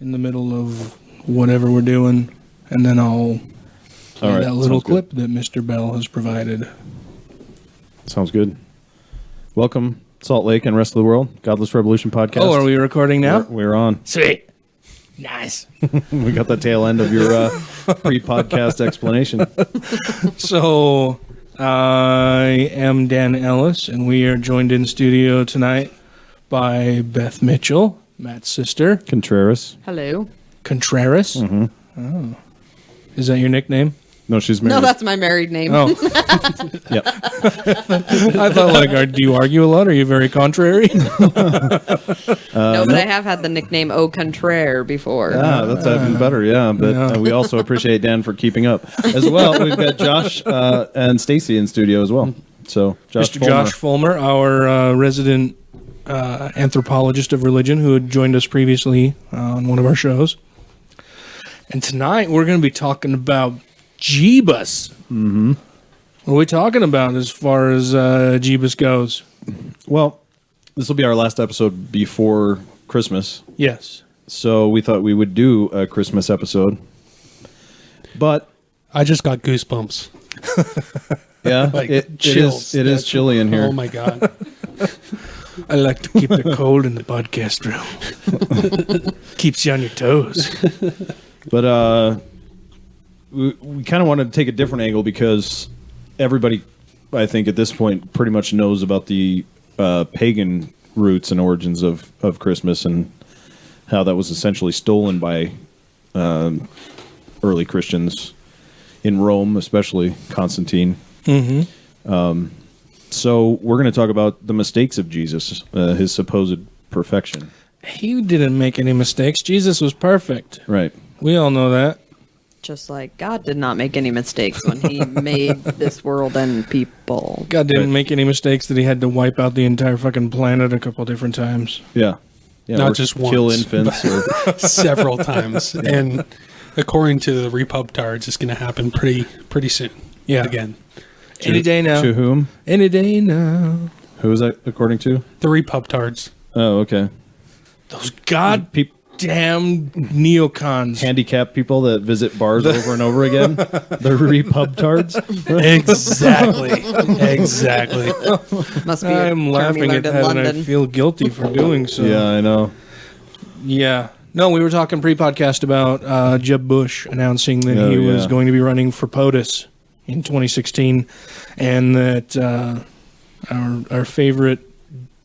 in the middle of whatever we're doing, and then I'll play that little clip that Mr. Bell has provided. Sounds good. Welcome, Salt Lake and rest of the world. Godless Rebelution podcast. Oh, are we recording now? We're on. Sweet. Nice. We got the tail end of your pre-podcast explanation. So, I am Dan Ellis, and we are joined in studio tonight by Beth Mitchell, Matt's sister. Contreras. Hello. Contreras? Mm-hmm. Oh. Is that your nickname? No, she's married. No, that's my married name. Oh. Yep. I thought, do you argue a lot? Are you very contrary? No, but I have had the nickname Au Contraire before. Yeah, that's even better, yeah. But we also appreciate Dan for keeping up. As well, we've got Josh and Stacy in studio as well. So, Mr. Josh Fullmer, our resident anthropologist of religion who had joined us previously on one of our shows. And tonight we're going to be talking about Jeebus. Mm-hmm. What are we talking about as far as Jeebus goes? Well, this will be our last episode before Christmas. Yes. So we thought we would do a Christmas episode. But I just got goosebumps. yeah, Like it chills. is chilly in here. Oh my God. I like to keep the cold in the podcast room. Keeps you on your toes. But we kind of wanted to take a different angle because everybody, I think, at this point pretty much knows about the pagan roots and origins of Christmas and how that was essentially stolen by early Christians in Rome, especially Constantine. Mm-hmm. So we're going to talk about the mistakes of Jesus, his supposed perfection. He didn't make any mistakes. Jesus was perfect. Right. We all know that. Just like God did not make any mistakes when he made this world and people. God didn't make any mistakes that he had to wipe out the entire fucking planet a couple different times. Yeah. Not or just kill once, infants. Or several times. Yeah. And according to the Repubtards, it's going to happen pretty soon. Yeah. Again. Any day now. To whom? Any day now. Who is that according to? The Repubtards. Oh, okay. Those goddamn neocons. Handicapped people that visit bars over and over again. The repubtards. Exactly. Must be I'm laughing at that and I feel guilty for doing so. Yeah, I know. Yeah. No, we were talking pre-podcast about Jeb Bush announcing that he was going to be running for POTUS in 2016 and that our favorite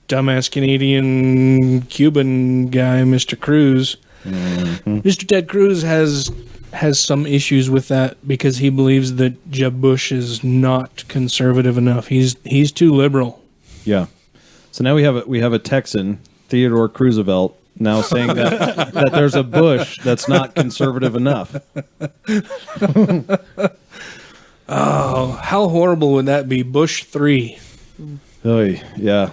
dumbass Canadian Cuban guy, Mr. Cruz. Mm-hmm. Mr. Ted Cruz has some issues with that because he believes that Jeb Bush is not conservative enough. He's too liberal. Yeah. So now we have a Texan, Theodore Roosevelt, now saying that there's a Bush that's not conservative enough. Oh, how horrible would that be? Bush 3. Oh, yeah.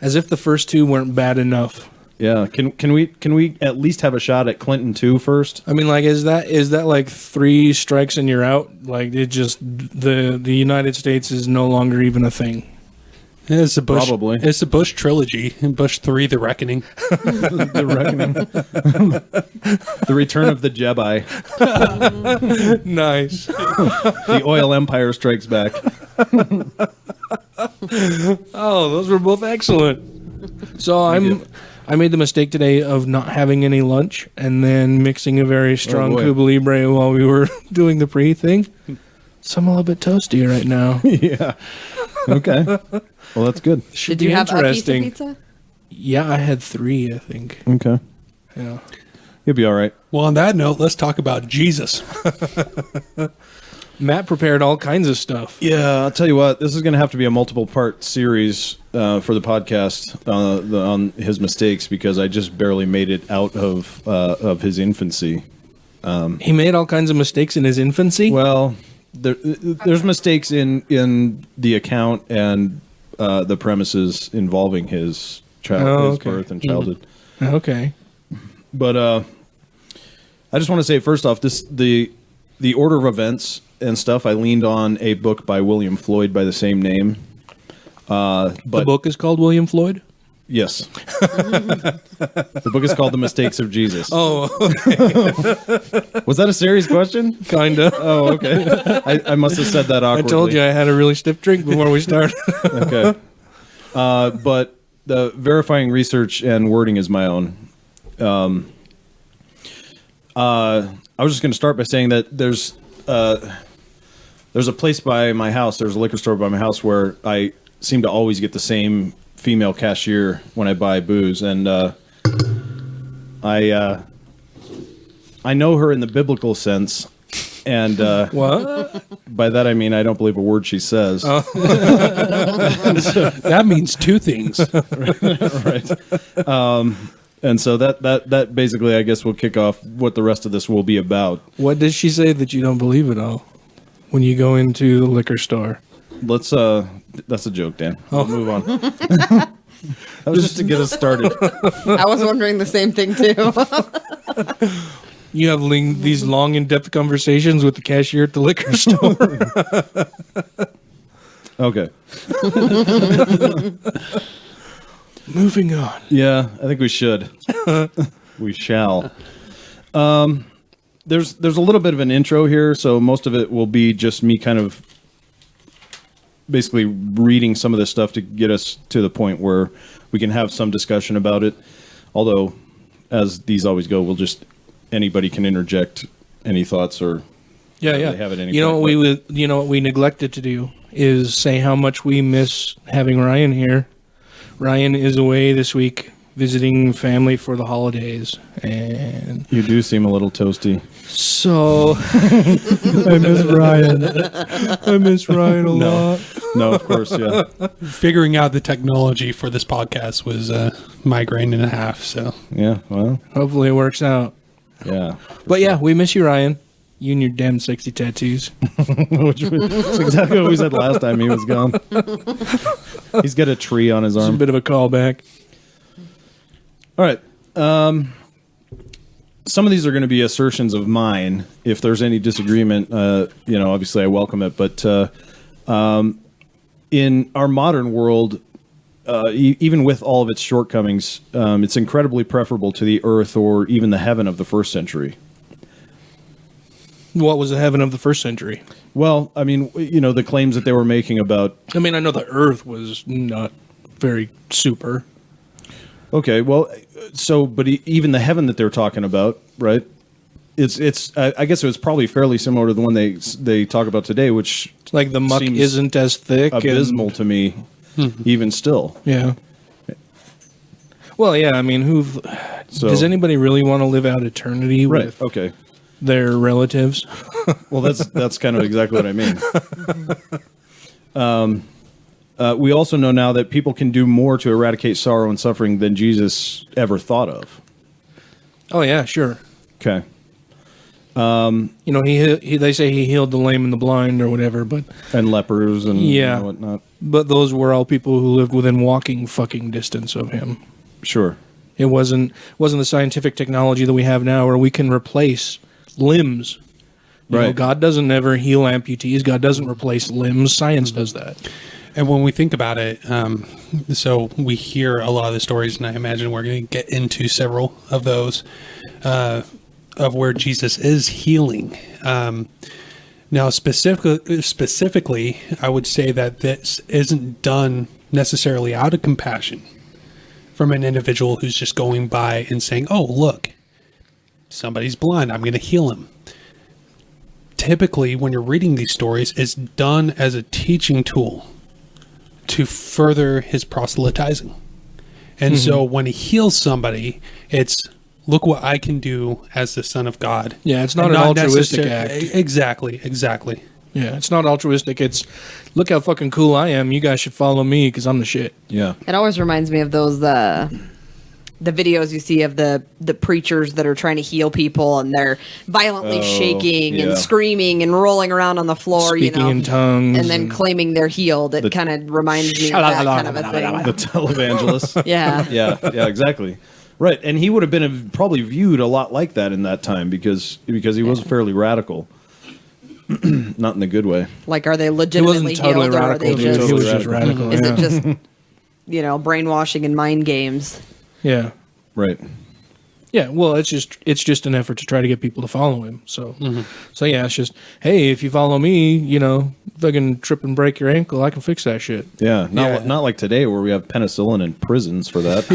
As if the first two weren't bad enough. Yeah, can we at least have a shot at Clinton 2 first? I mean, like, is that like 3 strikes and you're out? Like, it just the United States is no longer even a thing. Yeah, it's the Bush. Probably. It's the Bush trilogy. Bush 3, The Reckoning. The Reckoning. The Return of the Jedi. Nice. The Oil Empire Strikes Back. Oh, those were both excellent. So I made the mistake today of not having any lunch and then mixing a very strong Cuba Libre while we were doing the pre-thing. So I'm a little bit toasty right now. Yeah. Okay. Well, that's good. Should Did be you have interesting. a piece of pizza? Yeah, I had 3, I think. Okay. Yeah. You'll be all right. Well, on that note, let's talk about Jesus. Matt prepared all kinds of stuff. Yeah, I'll tell you what. This is going to have to be a multiple-part series for the podcast on his mistakes because I just barely made it out of his infancy. He made all kinds of mistakes in his infancy? Well, there's mistakes in the account and the premises involving his birth and childhood. Okay. But I just want to say, first off, the order of events and stuff, I leaned on a book by William Floyd by the same name. But the book is called William Floyd? Yes. The book is called The Mistakes of Jesus. Oh, Was that a serious question? kind of. Oh, okay. I must have said that I awkwardly. told you I had a really stiff drink before we started. Okay. But the verifying research and wording is my own. I was just going to start by saying that there's a place by my house. There's a liquor store by my house where I seem to always get the same female cashier when I buy booze, and I know her in the biblical sense, and What? by that I mean I don't believe a word she says. That means two things. Right. And so that basically, I guess, will kick off what the rest of this will be about. What does she say that you don't believe at all when you go into the liquor store? Let's that's a joke, Dan. We'll move on. That was just to get us started. I was wondering the same thing too. You have these long, in-depth conversations with the cashier at the liquor store. Okay. Moving on. Yeah, I think we should. We shall. There's a little bit of an intro here, so most of it will be just me kind of basically reading some of this stuff to get us to the point where we can have some discussion about it. Although, as these always go, anybody can interject any thoughts or Yeah. they have at any You know point. what we neglected to do is say how much we miss having Ryan here. Ryan is away this week visiting family for the holidays, and You do seem a little toasty. so I miss Ryan. I miss Ryan a lot. No, of course, yeah. Figuring out the technology for this podcast was a migraine and a half. So Yeah, well, Hopefully it works out. yeah. But yeah, we miss you, Ryan. You and your damn sexy tattoos. Which was exactly what we said last time he was gone. He's got a tree on his It's a arm. bit of a callback. All right. Some of these are going to be assertions of mine. If there's any disagreement, obviously I welcome it. But in our modern world, even with all of its shortcomings, it's incredibly preferable to the earth or even the heaven of the first century. What was the heaven of the first century? Well, I mean, the claims that they were making about. I mean, I know the earth was not very super. Okay, well, but even the heaven that they're talking about, right? It's. I guess it was probably fairly similar to the one they talk about today, which It's like the muck seems isn't as thick. abysmal to me, even still. Yeah. Well, yeah. I mean, does anybody really want to live out eternity Right. with Okay. their relatives? Well, that's kind of exactly what I mean. We also know now that people can do more to eradicate sorrow and suffering than Jesus ever thought of. Oh yeah, sure. Okay. They say he healed the lame and the blind or whatever, but And lepers and Yeah. whatnot. but those were all people who lived within walking fucking distance of him. Sure. It wasn't the scientific technology that we have now where we can replace limbs. You know, Right. God doesn't ever heal amputees. God doesn't replace limbs. Science does that. And when we think about it, so we hear a lot of the stories, and I imagine we're going to get into several of those of where Jesus is healing. Now, specifically, I would say that this isn't done necessarily out of compassion from an individual who's just going by and saying, "Oh, look, somebody's blind. I'm going to heal him." Typically, when you're reading these stories, it's done as a teaching tool to further his proselytizing. And so when he heals somebody, it's, look what I can do as the Son of God. Yeah, it's not And an altruistic necessar- act. Exactly. Yeah, it's not altruistic. It's, look how fucking cool I am. You guys should follow me because I'm the shit. Yeah. It always reminds me of those the videos you see of the preachers that are trying to heal people and they're violently shaking yeah. and screaming and rolling around on the floor, Speaking in tongues and then claiming they're healed. It kind of reminds me of that kind of a thing. The televangelist. Yeah. Yeah, exactly. Right, and he would have been probably viewed a lot like that in that time because he was fairly radical. Not in the good way. Like, are they He legitimately wasn't totally healed or are radical, they dude. just... He was just radical. Is yeah. it just brainwashing and mind games. Yeah. Right. Yeah, well, it's just an effort to try to get people to follow him. So, so yeah, it's just, hey, if you follow me, if I can trip and break your ankle, I can fix that shit. Yeah, not like today where we have penicillin in prisons for that.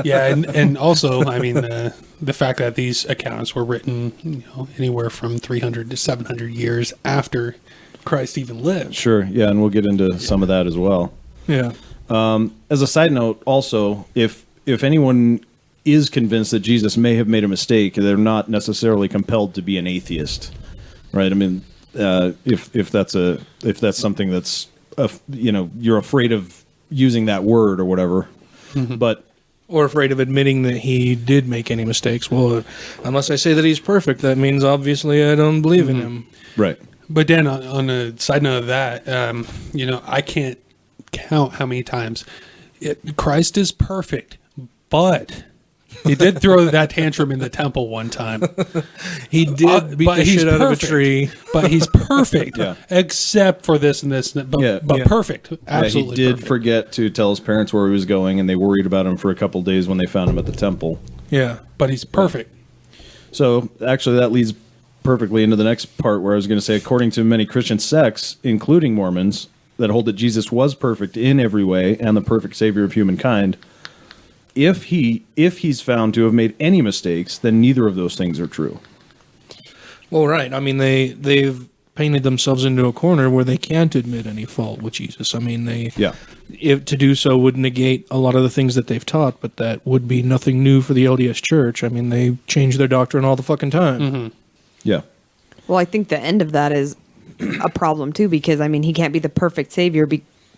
Yeah, and also, I mean, the fact that these accounts were written, anywhere from 300 to 700 years after Christ even lived. Sure, yeah, and we'll get into some of that as well. Yeah. As a side note, also, if anyone is convinced that Jesus may have made a mistake, they're not necessarily compelled to be an atheist, right? I mean, if that's something that's you're afraid of using that word or whatever, but or afraid of admitting that he did make any mistakes. Well, unless I say that he's perfect, that means obviously I don't believe in him. Right. But Dan, on a side note of that, I can't count how many times Christ is perfect, but he did throw that tantrum in the temple one time. He did beat the shit out of a tree. But he's perfect, Yeah. except for this and this. But perfect. Absolutely he did perfect. forget to tell his parents where he was going, and they worried about him for a couple days when they found him at the temple. Yeah. But he's perfect. So, actually, that leads perfectly into the next part where I was going to say, according to many Christian sects, including Mormons, that hold that Jesus was perfect in every way and the perfect Savior of humankind, if he's found to have made any mistakes, then neither of those things are true. Well, right. I mean, they've painted themselves into a corner where they can't admit any fault with Jesus. I mean, if to do so would negate a lot of the things that they've taught, but that would be nothing new for the LDS Church. I mean, they change their doctrine all the fucking time. Mm-hmm. Yeah. Well, I think the end of that is a problem too, because I mean, he can't be the perfect savior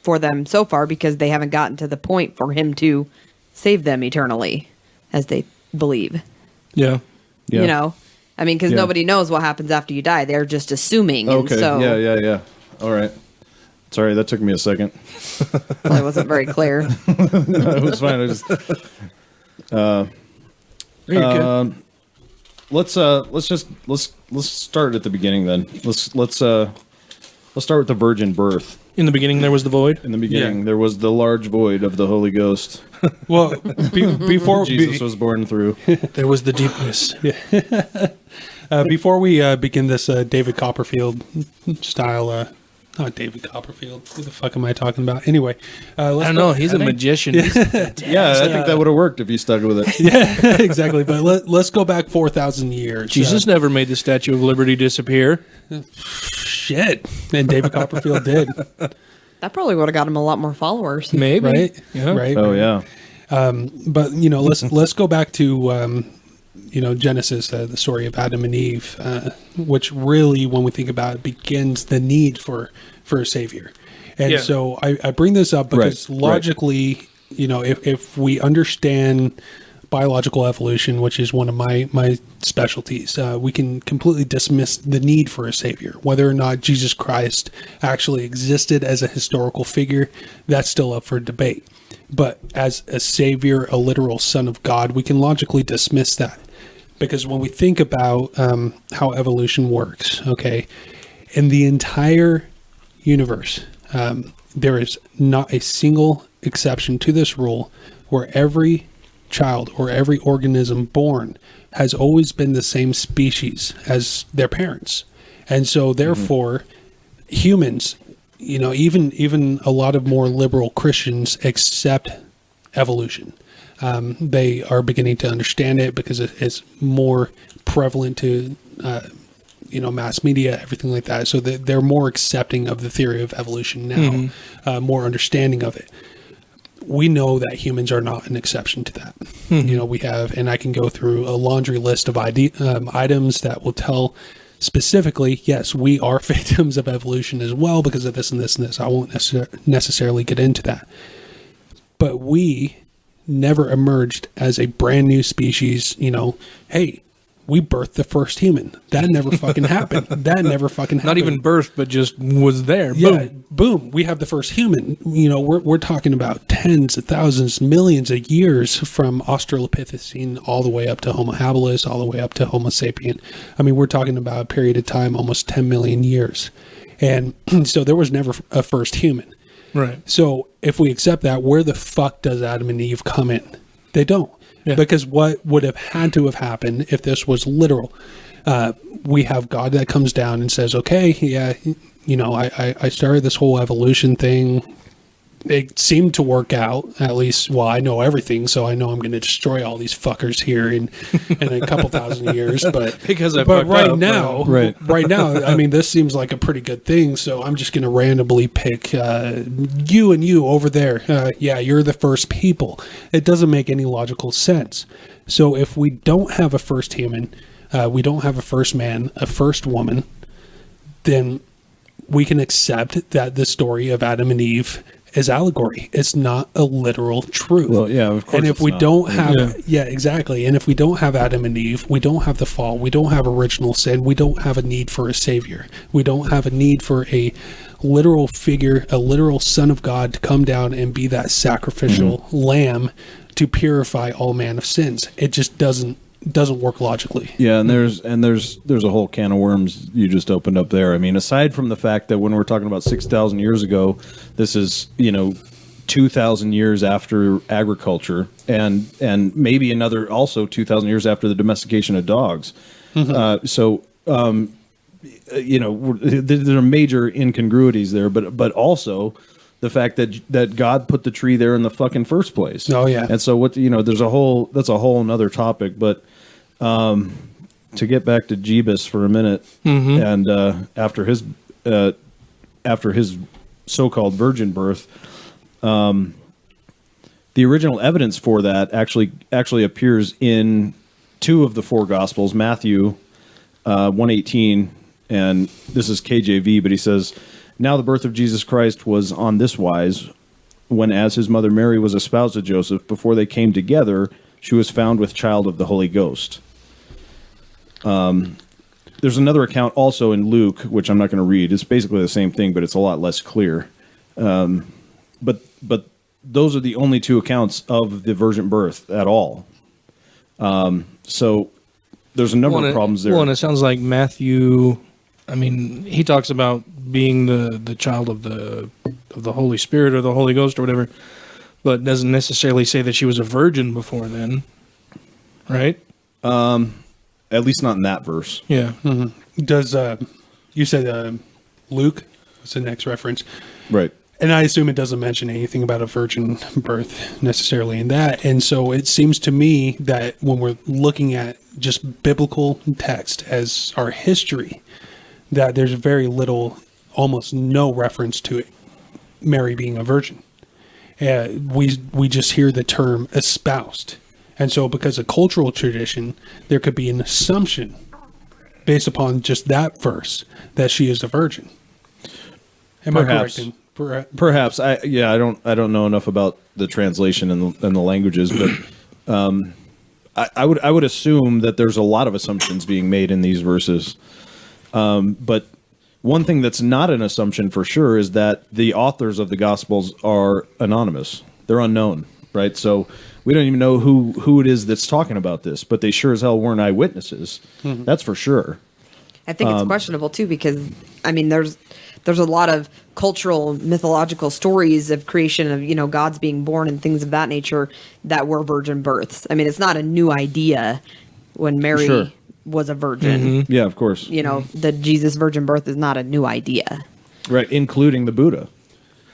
for them so far because they haven't gotten to the point for him to save them eternally, as they believe. Yeah. I mean, because nobody knows what happens after you die. They're just assuming. Okay. And so, Yeah. All right. Sorry, that took me a second. well, it wasn't very clear. No, it was fine. I just. Let's start at the beginning then. Let's start with the virgin birth. In the beginning, there was the void. In the beginning, there was the large void of the Holy Ghost. Well, before Jesus was born through. There was the deepness. before we begin this David Copperfield style, not David Copperfield. Who the fuck am I talking about? Anyway, I don't know. He's a magician. He's fantastic. Yeah, I think that would have worked if you stuck with it. Yeah, exactly. But let's go back 4,000 years. Jesus never made the Statue of Liberty disappear. Shit. And David Copperfield did. That probably would have got him a lot more followers. Maybe. Right? Yeah. Right. Oh, yeah. But, let's go back to, Genesis, the story of Adam and Eve, which really, when we think about it, begins the need for a savior. And so I bring this up because logically, if we understand biological evolution, which is one of my specialties, we can completely dismiss the need for a savior. Whether or not Jesus Christ actually existed as a historical figure, that's still up for debate. But as a savior, a literal son of God, we can logically dismiss that. Because when we think about how evolution works, okay, in the entire universe, there is not a single exception to this rule where every child or every organism born has always been the same species as their parents. And so therefore humans, even a lot of more liberal Christians accept evolution. They are beginning to understand it because it's more prevalent to mass media, everything like that. So they're more accepting of the theory of evolution now, more understanding of it. We know that humans are not an exception to that. We have, and I can go through a laundry list of items that will tell specifically, yes, we are victims of evolution as well because of this and this and this. I won't necessarily get into that. But we never emerged as a brand new species, hey, we birthed the first human. That never fucking happened. Not even birthed, but just was there. Yeah, boom. We have the first human. We're talking about tens of thousands, millions of years from Australopithecine all the way up to Homo habilis, all the way up to Homo sapien. I mean, we're talking about a period of time, almost 10 million years. And so there was never a first human. Right. So if we accept that, where the fuck does Adam and Eve come in? They don't. Yeah. Because what would have had to have happened if this was literal? We have God that comes down and says, okay, yeah, I started this whole evolution thing. It seemed to work out, at least. Well, I know everything, so I know I'm going to destroy all these fuckers here in a couple thousand years. But Because I but fucked right up, now, right. right now, I mean, this seems like a pretty good thing. So I'm just going to randomly pick you and you over there. Yeah, you're the first people. It doesn't make any logical sense. So if we don't have a first human, we don't have a first man, a first woman, then we can accept that the story of Adam and Eve is allegory. It's not a literal truth. Well, yeah, of course. And if it's we not. don't have, yeah, exactly. And if we don't have Adam and Eve, we don't have the fall, we don't have original sin, we don't have a need for a savior. We don't have a need for a literal figure, a literal son of God to come down and be that sacrificial lamb to purify all man of sins. It just doesn't work logically. Yeah, and there's a whole can of worms you just opened up there. I mean, aside from the fact that when we're talking about 6,000 years ago, this is 2,000 years after agriculture, and maybe another also 2,000 years after the domestication of dogs. There are major incongruities there, but also the fact that God put the tree there in the fucking first place. Oh yeah. And so that's a whole another topic, but to get back to Jebus for a minute, and after his so-called virgin birth, the original evidence for that actually appears in two of the four Gospels, Matthew 1:18, and this is KJV, but he says, "Now the birth of Jesus Christ was on this wise, when as his mother Mary was espoused to Joseph, before they came together, she was found with child of the Holy Ghost." There's another account also in Luke, which I'm not going to read. It's basically the same thing, but it's a lot less clear. But those are the only two accounts of the virgin birth at all. So there's a number of problems there. Well, and it sounds like Matthew, I mean, he talks about being the child of the Holy Spirit or the Holy Ghost or whatever, but doesn't necessarily say that she was a virgin before then, right? At least not in that verse. Yeah. Does you said Luke was the next reference, Right. and I assume it doesn't mention anything about a virgin birth necessarily in that. And so it seems to me that when we're looking at just biblical text as our history, that there's very little, almost no reference to it, Mary being a virgin. We just hear the term espoused. And so because of cultural tradition, there could be an assumption based upon just that verse that she is a virgin. Am Perhaps. I correct? Perhaps. I don't know enough about the translation and the languages, but I would assume that there's a lot of assumptions being made in these verses. But one thing that's not an assumption for sure is that the authors of the Gospels are anonymous. They're unknown, right? So we don't even know who it is that's talking about this, but they sure as hell weren't eyewitnesses. That's for sure. I think it's questionable too, because I mean, there's a lot of cultural, mythological stories of creation of, God's being born and things of that nature that were virgin births. I mean, it's not a new idea when Mary Sure. was a virgin. Yeah, of course. The Jesus virgin birth is not a new idea. Right, including the Buddha.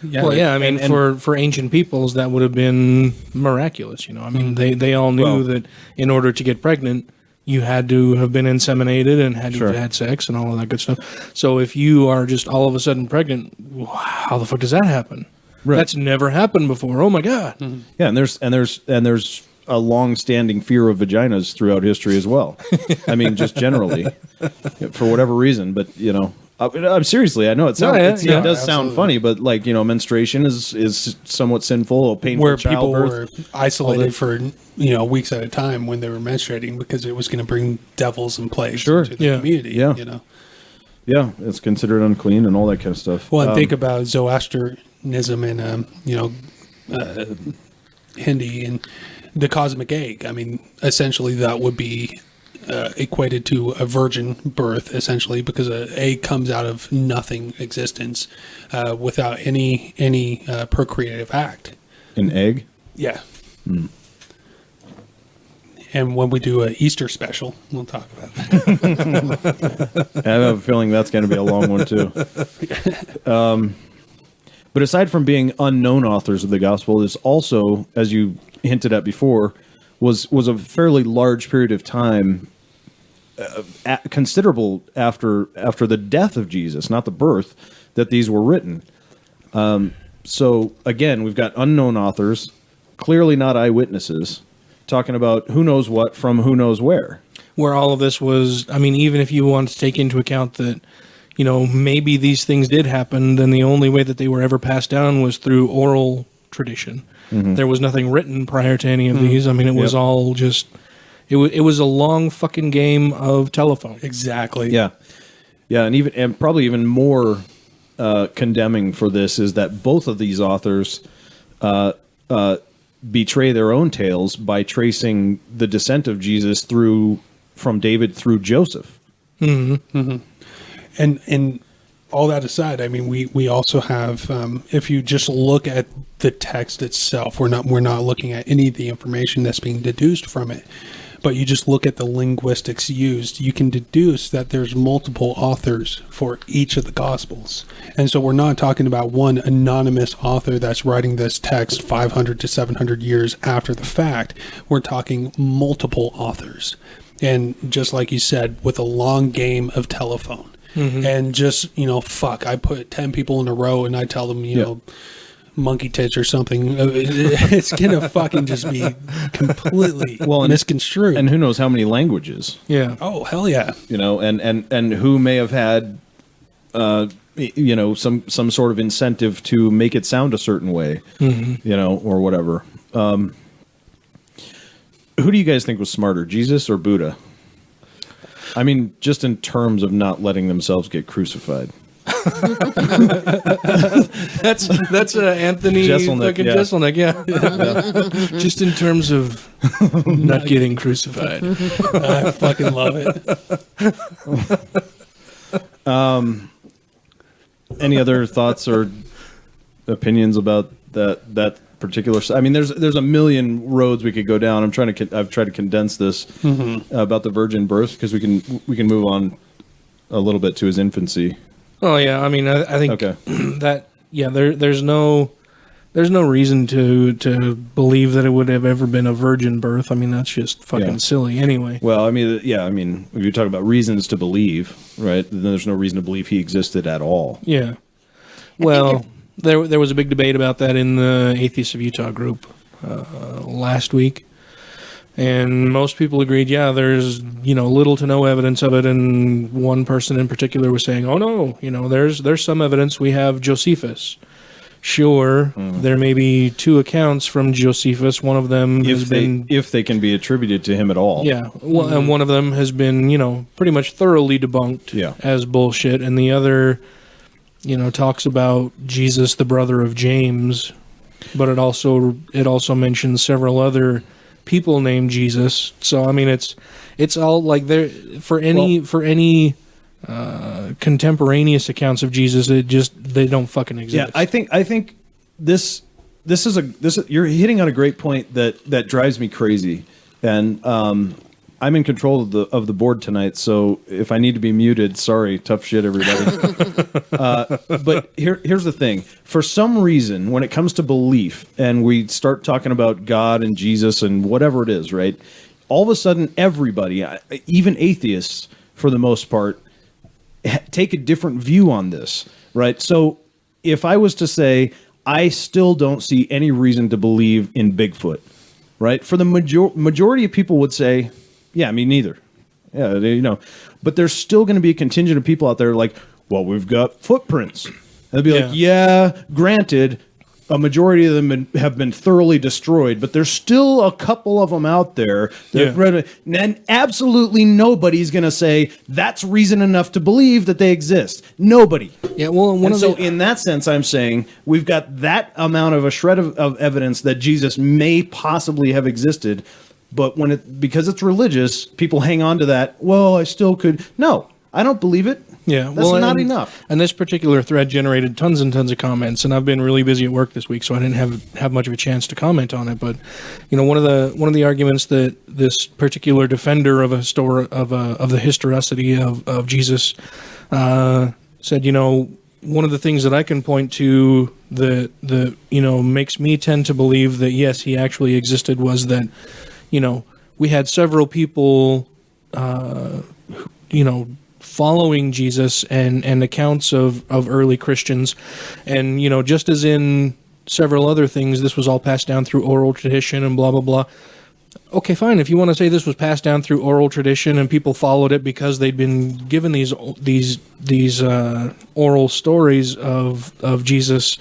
Yeah. Well, yeah, I mean, for ancient peoples, that would have been miraculous. I mean, they all knew that in order to get pregnant, you had to have been inseminated and had to have had sex and all of that good stuff. So if you are just all of a sudden pregnant, how the fuck does that happen? Right. That's never happened before. Oh my God. Yeah, and there's a long-standing fear of vaginas throughout history as well. I mean, just generally, for whatever reason. But I'm seriously, I know it does sound funny, but menstruation is somewhat sinful, painful. Where people childbirth, were isolated for weeks at a time when they were menstruating because it was going to bring devils and plagues into the community. Yeah. Yeah, it's considered unclean and all that kind of stuff. Well, and think about Zoroastrianism and Hindi and the cosmic egg. I mean, essentially that would be equated to a virgin birth, essentially, because an egg comes out of nothing existence without any procreative act. An egg? Yeah. And when we do an Easter special, we'll talk about that. I have a feeling that's going to be a long one, too. But aside from being unknown authors of the gospel, there's also, as you hinted at before, was a fairly large period of time, considerable after the death of Jesus, not the birth, that these were written. So, again, we've got unknown authors, clearly not eyewitnesses, talking about who knows what from who knows where. Where all of this was, I mean, even if you want to take into account that, you know, maybe these things did happen, then the only way that they were ever passed down was through oral tradition. Mm-hmm. There was nothing written prior to any of these. I mean, it was all just, it was a long fucking game of telephone. Exactly. Yeah. Yeah, and probably even more condemning for this is that both of these authors betray their own tales by tracing the descent of Jesus from David through Joseph. Mm-hmm. Mm-hmm. And all that aside, I mean, we also have, if you just look at the text itself, we're not looking at any of the information that's being deduced from it, but you just look at the linguistics used, you can deduce that there's multiple authors for each of the Gospels. And so we're not talking about one anonymous author that's writing this text 500 to 700 years after the fact. We're talking multiple authors. And just like you said, with a long game of telephone. Mm-hmm. And just, I put 10 people in a row and I tell them, you know, monkey tits or something. It's going to fucking just be completely misconstrued. And who knows how many languages. Yeah. Oh, hell yeah. And who may have had, some sort of incentive to make it sound a certain way, or whatever. Who do you guys think was smarter, Jesus or Buddha? I mean, just in terms of not letting themselves get crucified. That's Anthony Jeselnik, yeah. Just in terms of not getting crucified. I fucking love it. Any other thoughts or opinions about that particular? I mean, there's a million roads we could go down. I've tried to condense this about the virgin birth because we can move on a little bit to his infancy. Oh yeah, I mean, I think that there's no reason to believe that it would have ever been a virgin birth. I mean, that's just fucking silly anyway. Well, I mean, if you talk about reasons to believe, right, then there's no reason to believe he existed at all. Yeah. Well, there was a big debate about that in the Atheists of Utah group last week. And most people agreed, there's, little to no evidence of it. And one person in particular was saying, oh, no, there's some evidence. We have Josephus. Sure, there may be two accounts from Josephus. One of them if they can be attributed to him at all. Yeah, well, and one of them has been, pretty much thoroughly debunked as bullshit. And the other, talks about Jesus, the brother of James. But it also mentions several other people named Jesus. So I mean, it's all like there for any contemporaneous accounts of Jesus. They don't fucking exist. Yeah, I think this is you're hitting on a great point that drives me crazy, and I'm in control of the board tonight. So if I need to be muted, sorry, tough shit, everybody. But here's the thing. For some reason, when it comes to belief, and we start talking about God and Jesus and whatever it is, right? All of a sudden, everybody, even atheists, for the most part, take a different view on this, right? So if I was to say, I still don't see any reason to believe in Bigfoot, right? For the majority of people would say, yeah, me neither. Yeah, but there's still going to be a contingent of people out there like, well, we've got footprints. And they'll be like, yeah, granted, a majority of them have been thoroughly destroyed, but there's still a couple of them out there. And absolutely nobody's going to say that's reason enough to believe that they exist. Nobody. Yeah, well, in that sense, I'm saying we've got that amount of a shred of evidence that Jesus may possibly have existed. But because it's religious, people hang on to that. Well, I still could. No, I don't believe it. Yeah, that's not enough. And this particular thread generated tons and tons of comments, and I've been really busy at work this week, so I didn't have much of a chance to comment on it. But one of the arguments that this particular defender of of the historicity of Jesus said, one of the things that I can point to that makes me tend to believe that yes, he actually existed was that we had several people following Jesus and accounts of early Christians. And, just as in several other things, this was all passed down through oral tradition and blah, blah, blah. Okay, fine. If you want to say this was passed down through oral tradition and people followed it because they'd been given these oral stories of Jesus,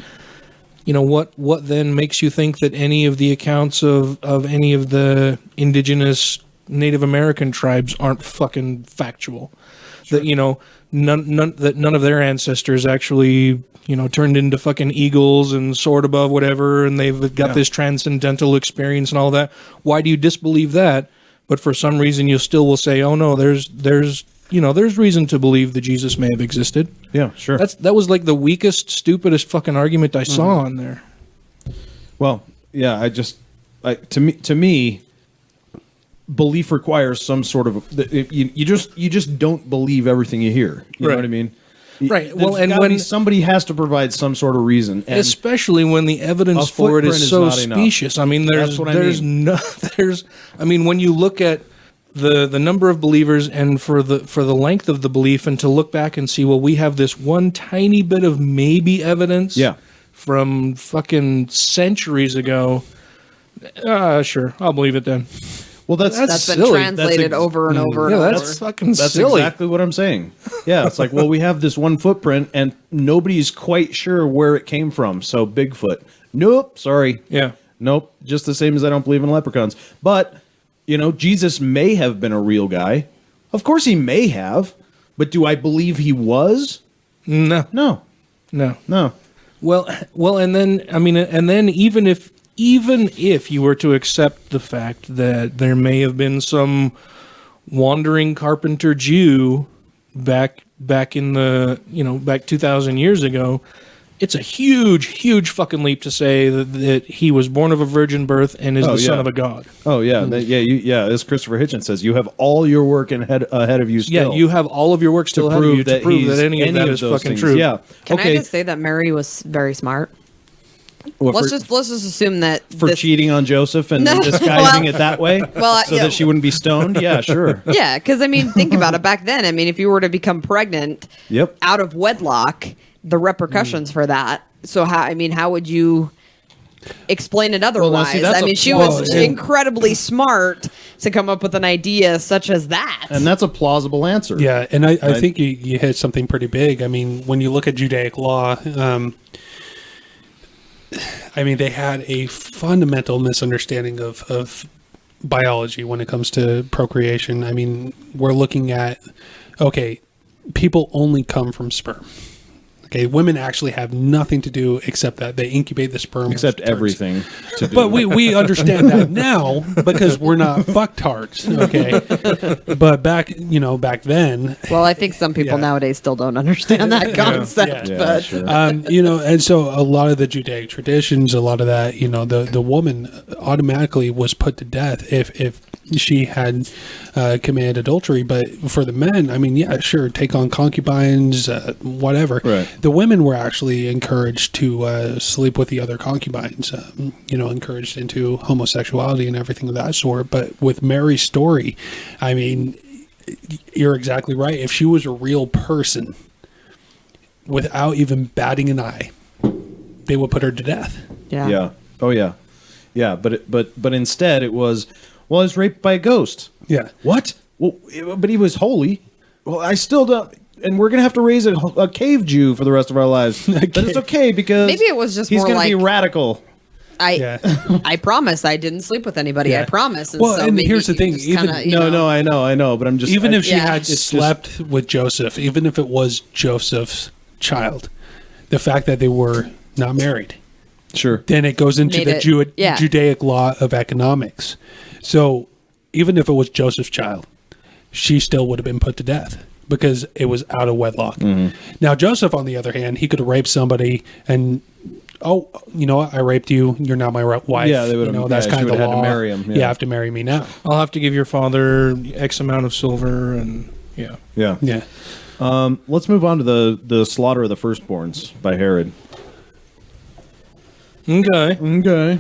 what then makes you think that any of the accounts of any of the indigenous Native American tribes aren't fucking factual? Sure. That none of their ancestors actually turned into fucking eagles and soared above whatever, and they've got this transcendental experience and all that. Why do you disbelieve that? But for some reason, you still will say, "Oh no, there's reason to believe that Jesus may have existed." Yeah, sure. That was like the weakest, stupidest fucking argument I saw on there. Well, yeah, to me. Belief requires some sort of you just don't believe everything you hear. You know what I mean? Right. Well, and when somebody has to provide some sort of reason, and especially when the evidence for it is so specious. I mean, when you look at the number of believers and for the length of the belief, and to look back and see, well, we have this one tiny bit of maybe evidence from fucking centuries ago. Sure, I'll believe it then. Well, that's been silly. translated over and over and over. That's fucking That's silly. exactly what I'm saying. Yeah, it's like, well, we have this one footprint, and nobody's quite sure where it came from. So Bigfoot. Nope, sorry. Yeah. Nope, just the same as I don't believe in leprechauns. But, Jesus may have been a real guy. Of course he may have. But do I believe he was? No. No. Well, and then even if you were to accept the fact that there may have been some wandering carpenter Jew back in the, back 2,000 years ago, it's a huge fucking leap to say that he was born of a virgin birth and is the son of a god. Oh, yeah. As Christopher Hitchens says, you have all your work ahead of you still. Yeah, you have all of your work still ahead of you to prove that any of that is fucking things. true. Yeah. Can I just say that Mary was very smart? Let's just assume that for cheating on Joseph and disguising it that way, that she wouldn't be stoned. Yeah, sure. Yeah, because think about it. Back then, if you were to become pregnant, out of wedlock, the repercussions for that. So how would you explain it otherwise? She was incredibly smart to come up with an idea such as that, and that's a plausible answer. Yeah, and I think you hit something pretty big. When you look at Judaic law. They had a fundamental misunderstanding of biology when it comes to procreation. We're looking at, people only come from sperm. Okay, women actually have nothing to do except that they incubate the sperm. Except everything to do. But we understand that now because we're not fucktards. Okay, but back then. Well, I think some people nowadays still don't understand that concept. But sure. And so a lot of the Judaic traditions, a lot of that, the woman automatically was put to death if she had committed adultery. But for the men, sure, take on concubines, whatever. Right. The women were actually encouraged to sleep with the other concubines, encouraged into homosexuality and everything of that sort. But with Mary's story, you're exactly right. If she was a real person, without even batting an eye, they would put her to death. Yeah. Yeah. Oh yeah. Yeah. But instead it was, well, I was raped by a ghost. Yeah. What? Well, but he was holy. Well, I still don't. And we're going to have to raise a cave Jew for the rest of our lives. But it's okay because maybe it was just he's more going to like be radical. I promise I didn't sleep with anybody. Yeah. I promise. And here's the thing. I know. But I'm just if she had slept with Joseph, even if it was Joseph's child, the fact that they were not married, sure, then it goes into Judaic law of economics. So even if it was Joseph's child, she still would have been put to death because it was out of wedlock. Now, Joseph, on the other hand, he could have raped somebody and, oh, you know what? I raped you. You're now my wife. Yeah, they would have. That's kind of the had law. to marry him. You have to marry me now. I'll have to give your father X amount of silver, and yeah. Yeah. Let's move on to the slaughter of the firstborns by Herod. Okay.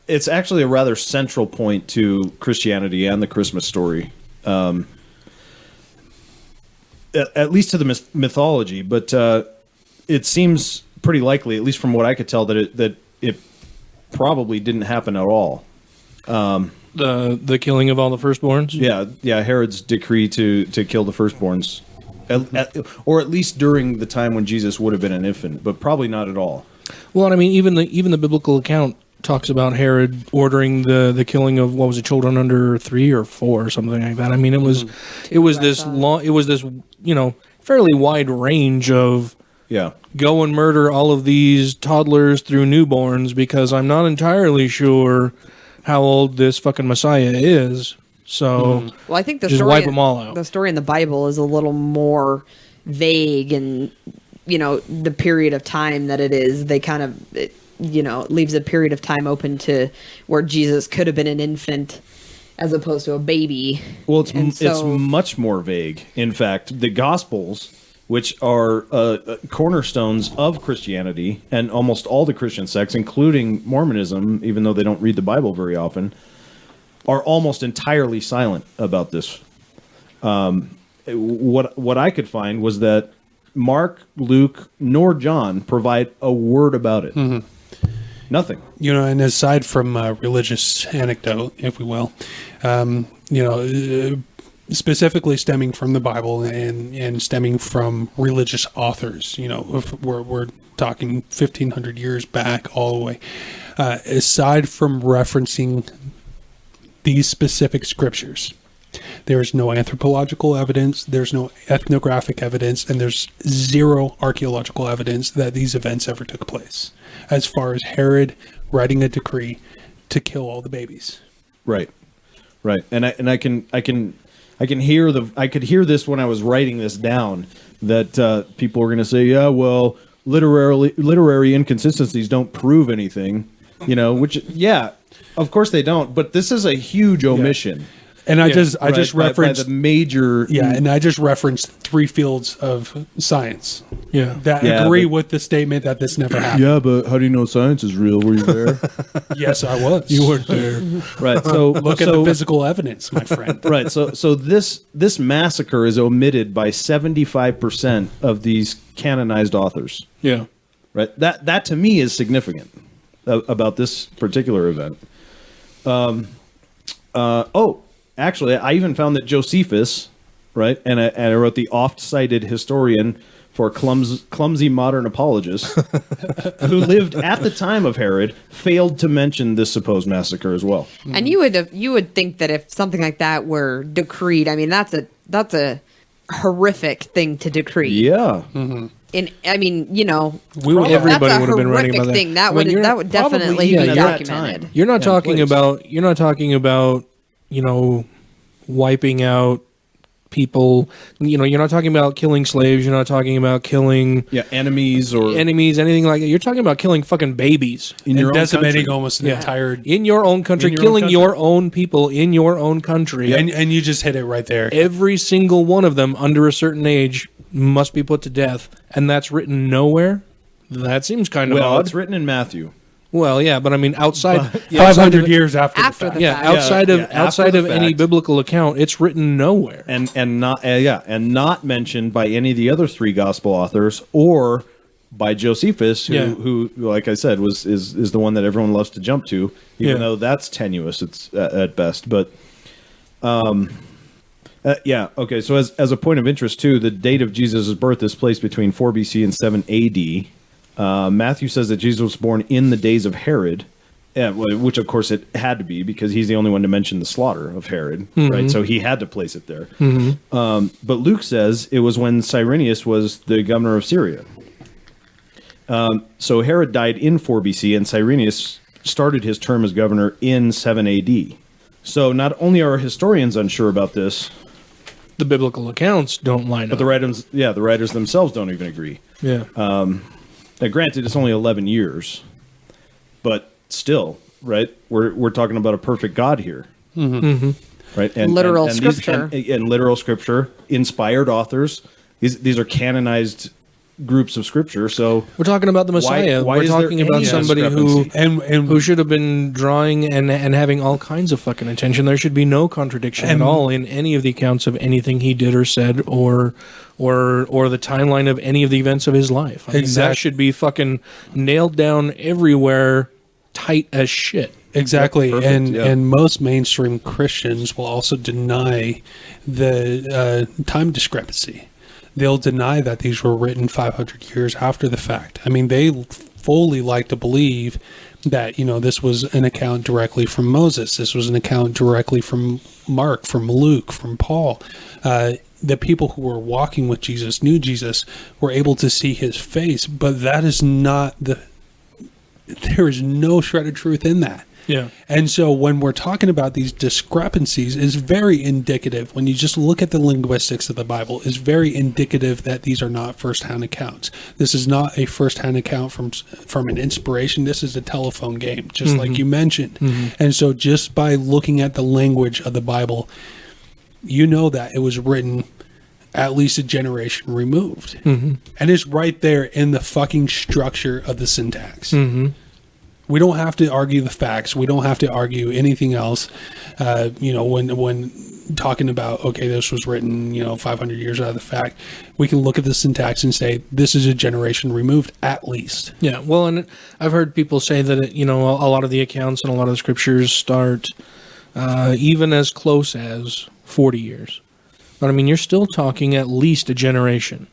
It's actually a rather central point to Christianity and the Christmas story, at least to the mythology. But it seems pretty likely, at least from what I could tell, that it probably didn't happen at all. The killing of all the firstborns. Yeah. Herod's decree to kill the firstborns, or at least during the time when Jesus would have been an infant, but probably not at all. Well, I mean, even the biblical account talks about Herod ordering the killing of, what was it, children under 3 or 4 or something like that. I mean, it was this fairly wide range of go and murder all of these toddlers through newborns, because I'm not entirely sure how old this fucking Messiah is. So well, I think the just story wipe them all out. The story in the Bible is a little more vague, and the period of time that it is, they kind of leaves a period of time open to where Jesus could have been an infant as opposed to a baby. Well, it's much more vague. In fact, the Gospels, which are cornerstones of Christianity and almost all the Christian sects, including Mormonism, even though they don't read the Bible very often, are almost entirely silent about this. What I could find was that Mark, Luke, nor John provide a word about it. Mm-hmm. Nothing. And aside from religious anecdote, if we will, specifically stemming from the Bible and stemming from religious authors, if we're talking 1,500 years back all the way, aside from referencing these specific scriptures, there is no anthropological evidence, there's no ethnographic evidence, and there's zero archaeological evidence that these events ever took place, as far as Herod writing a decree to kill all the babies. Right. And I can hear this when I was writing this down, that people were going to say, yeah, well, literary inconsistencies don't prove anything, which, yeah, of course they don't, but this is a huge omission. Yeah. And I just referenced by the major. Yeah, and I just referenced 3 fields of science. Yeah, that agree with the statement that this never happened. Yeah, but how do you know science is real? Were you there? Yes, I was. You weren't there, right? So look at the physical evidence, my friend. Right. So this massacre is omitted by 75% of these canonized authors. Yeah. Right. That to me is significant about this particular event. Actually, I even found that Josephus, right, and I wrote the oft-cited historian for clumsy modern apologists, who lived at the time of Herod, failed to mention this supposed massacre as well. And you would think that if something like that were decreed, I mean, that's a horrific thing to decree. Yeah. Mm-hmm. Everybody would have been writing about that. Thing. That would definitely be documented. You're not talking about wiping out people. You're not talking about killing slaves. You're not talking about killing enemies, anything like that. You're talking about killing fucking babies in your own decimating country. Almost an entire in your own country, killing your own people in your own country. And you just hit it right there. Every single one of them under a certain age must be put to death, and that's written nowhere. That seems kind of odd. It's written in Matthew. Well, yeah, but I mean, outside 500 years after the fact. Outside of any biblical account, it's written nowhere, and not mentioned by any of the other 3 gospel authors, or by Josephus, who like I said, is the one that everyone loves to jump to, even though that's tenuous. It's at best, but. Okay. So as a point of interest too, the date of Jesus' birth is placed between 4 BC and 7 AD. Matthew says that Jesus was born in the days of Herod, which of course it had to be, because he's the only one to mention the slaughter of Herod, right? So he had to place it there. Mm-hmm. But Luke says it was when Cyrenius was the governor of Syria. So Herod died in 4 BC, and Cyrenius started his term as governor in 7 AD. So not only are historians unsure about this, The biblical accounts don't line but up. the writers themselves don't even agree. Yeah. Now, granted, it's only 11 years, but still, right? We're talking about a perfect God here, right? And Literal and scripture. and literal scripture, inspired authers. These are canonized groups of scripture. So We're talking about the Messiah. why We're is there talking about any somebody who discrepancy? who should have been drawing and having all kinds of fucking attention. There should be no contradiction at all in any of the accounts of anything he did or said, or the timeline of any of the events of his life. I mean, that should be fucking nailed down everywhere, tight as shit. Exactly, Perfect, and most mainstream Christians will also deny the time discrepancy. They'll deny that these were written 500 years after the fact. I mean, they fully like to believe that, this was an account directly from Moses. This was an account directly from Mark, from Luke, from Paul. The people who were walking with Jesus, knew Jesus, were able to see his face, but that is not there is no shred of truth in that. Yeah. And so when we're talking about these discrepancies, it's very indicative. When you just look at the linguistics of the Bible, it's very indicative that these are not first-hand accounts. This is not a first-hand account from an inspiration. This is a telephone game, just like you mentioned. And so just by looking at the language of the Bible, you know that it was written at least a generation removed. And it's right there in the fucking structure of the syntax. We don't have to argue the facts. We don't have to argue anything else. When talking about, okay, this was written, 500 years out of the fact, we can look at the syntax and say, this is a generation removed, at least. Yeah, well, and I've heard people say that, a lot of the accounts and a lot of the scriptures start even as close as 40 years. But, I mean, you're still talking at least a generation.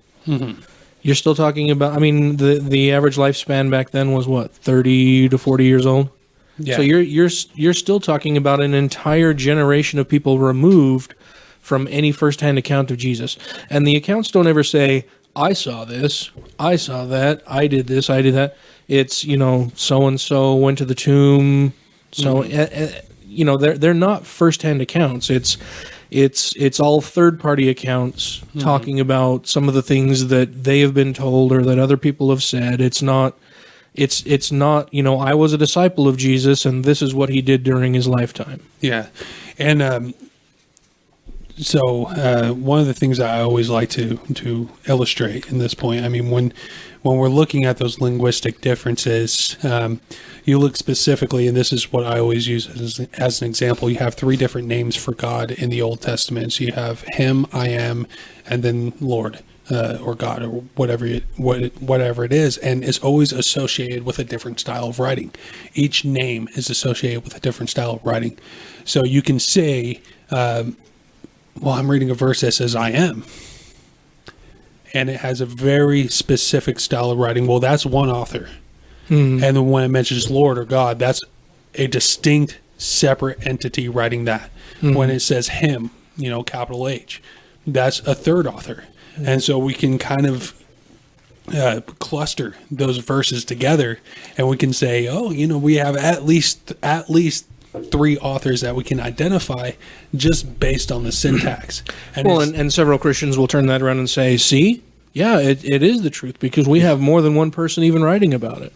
You're still talking about, the average lifespan back then was what, 30 to 40 years old? Yeah. So you're still talking about an entire generation of people removed from any firsthand account of Jesus. And the accounts don't ever say, I saw this, I saw that, I did this, I did that. It's, so-and-so went to the tomb. So, they're not firsthand accounts. It's all third-party accounts talking about some of the things that they have been told or that other people have said. It's not, I was a disciple of Jesus and this is what he did during his lifetime. Yeah. And so one of the things that I always like to illustrate in this point, when we're looking at those linguistic differences, you look specifically, and this is what I always use as an example, you have 3 different names for God in the Old Testament. So you have him, I am, and then Lord, or God, or whatever it is, and it's always associated with a different style of writing. Each name is associated with a different style of writing. So you can say, I'm reading a verse that says I am, and it has a very specific style of writing. Well, that's one author. And then when it mentions Lord or God, that's a distinct, separate entity writing that. When it says him, capital H, that's a third author. And so we can kind of cluster those verses together, and we can say, we have at least 3 authors that we can identify just based on the syntax. And several Christians will turn that around and say, see, yeah, it is the truth because we have more than one person even writing about it.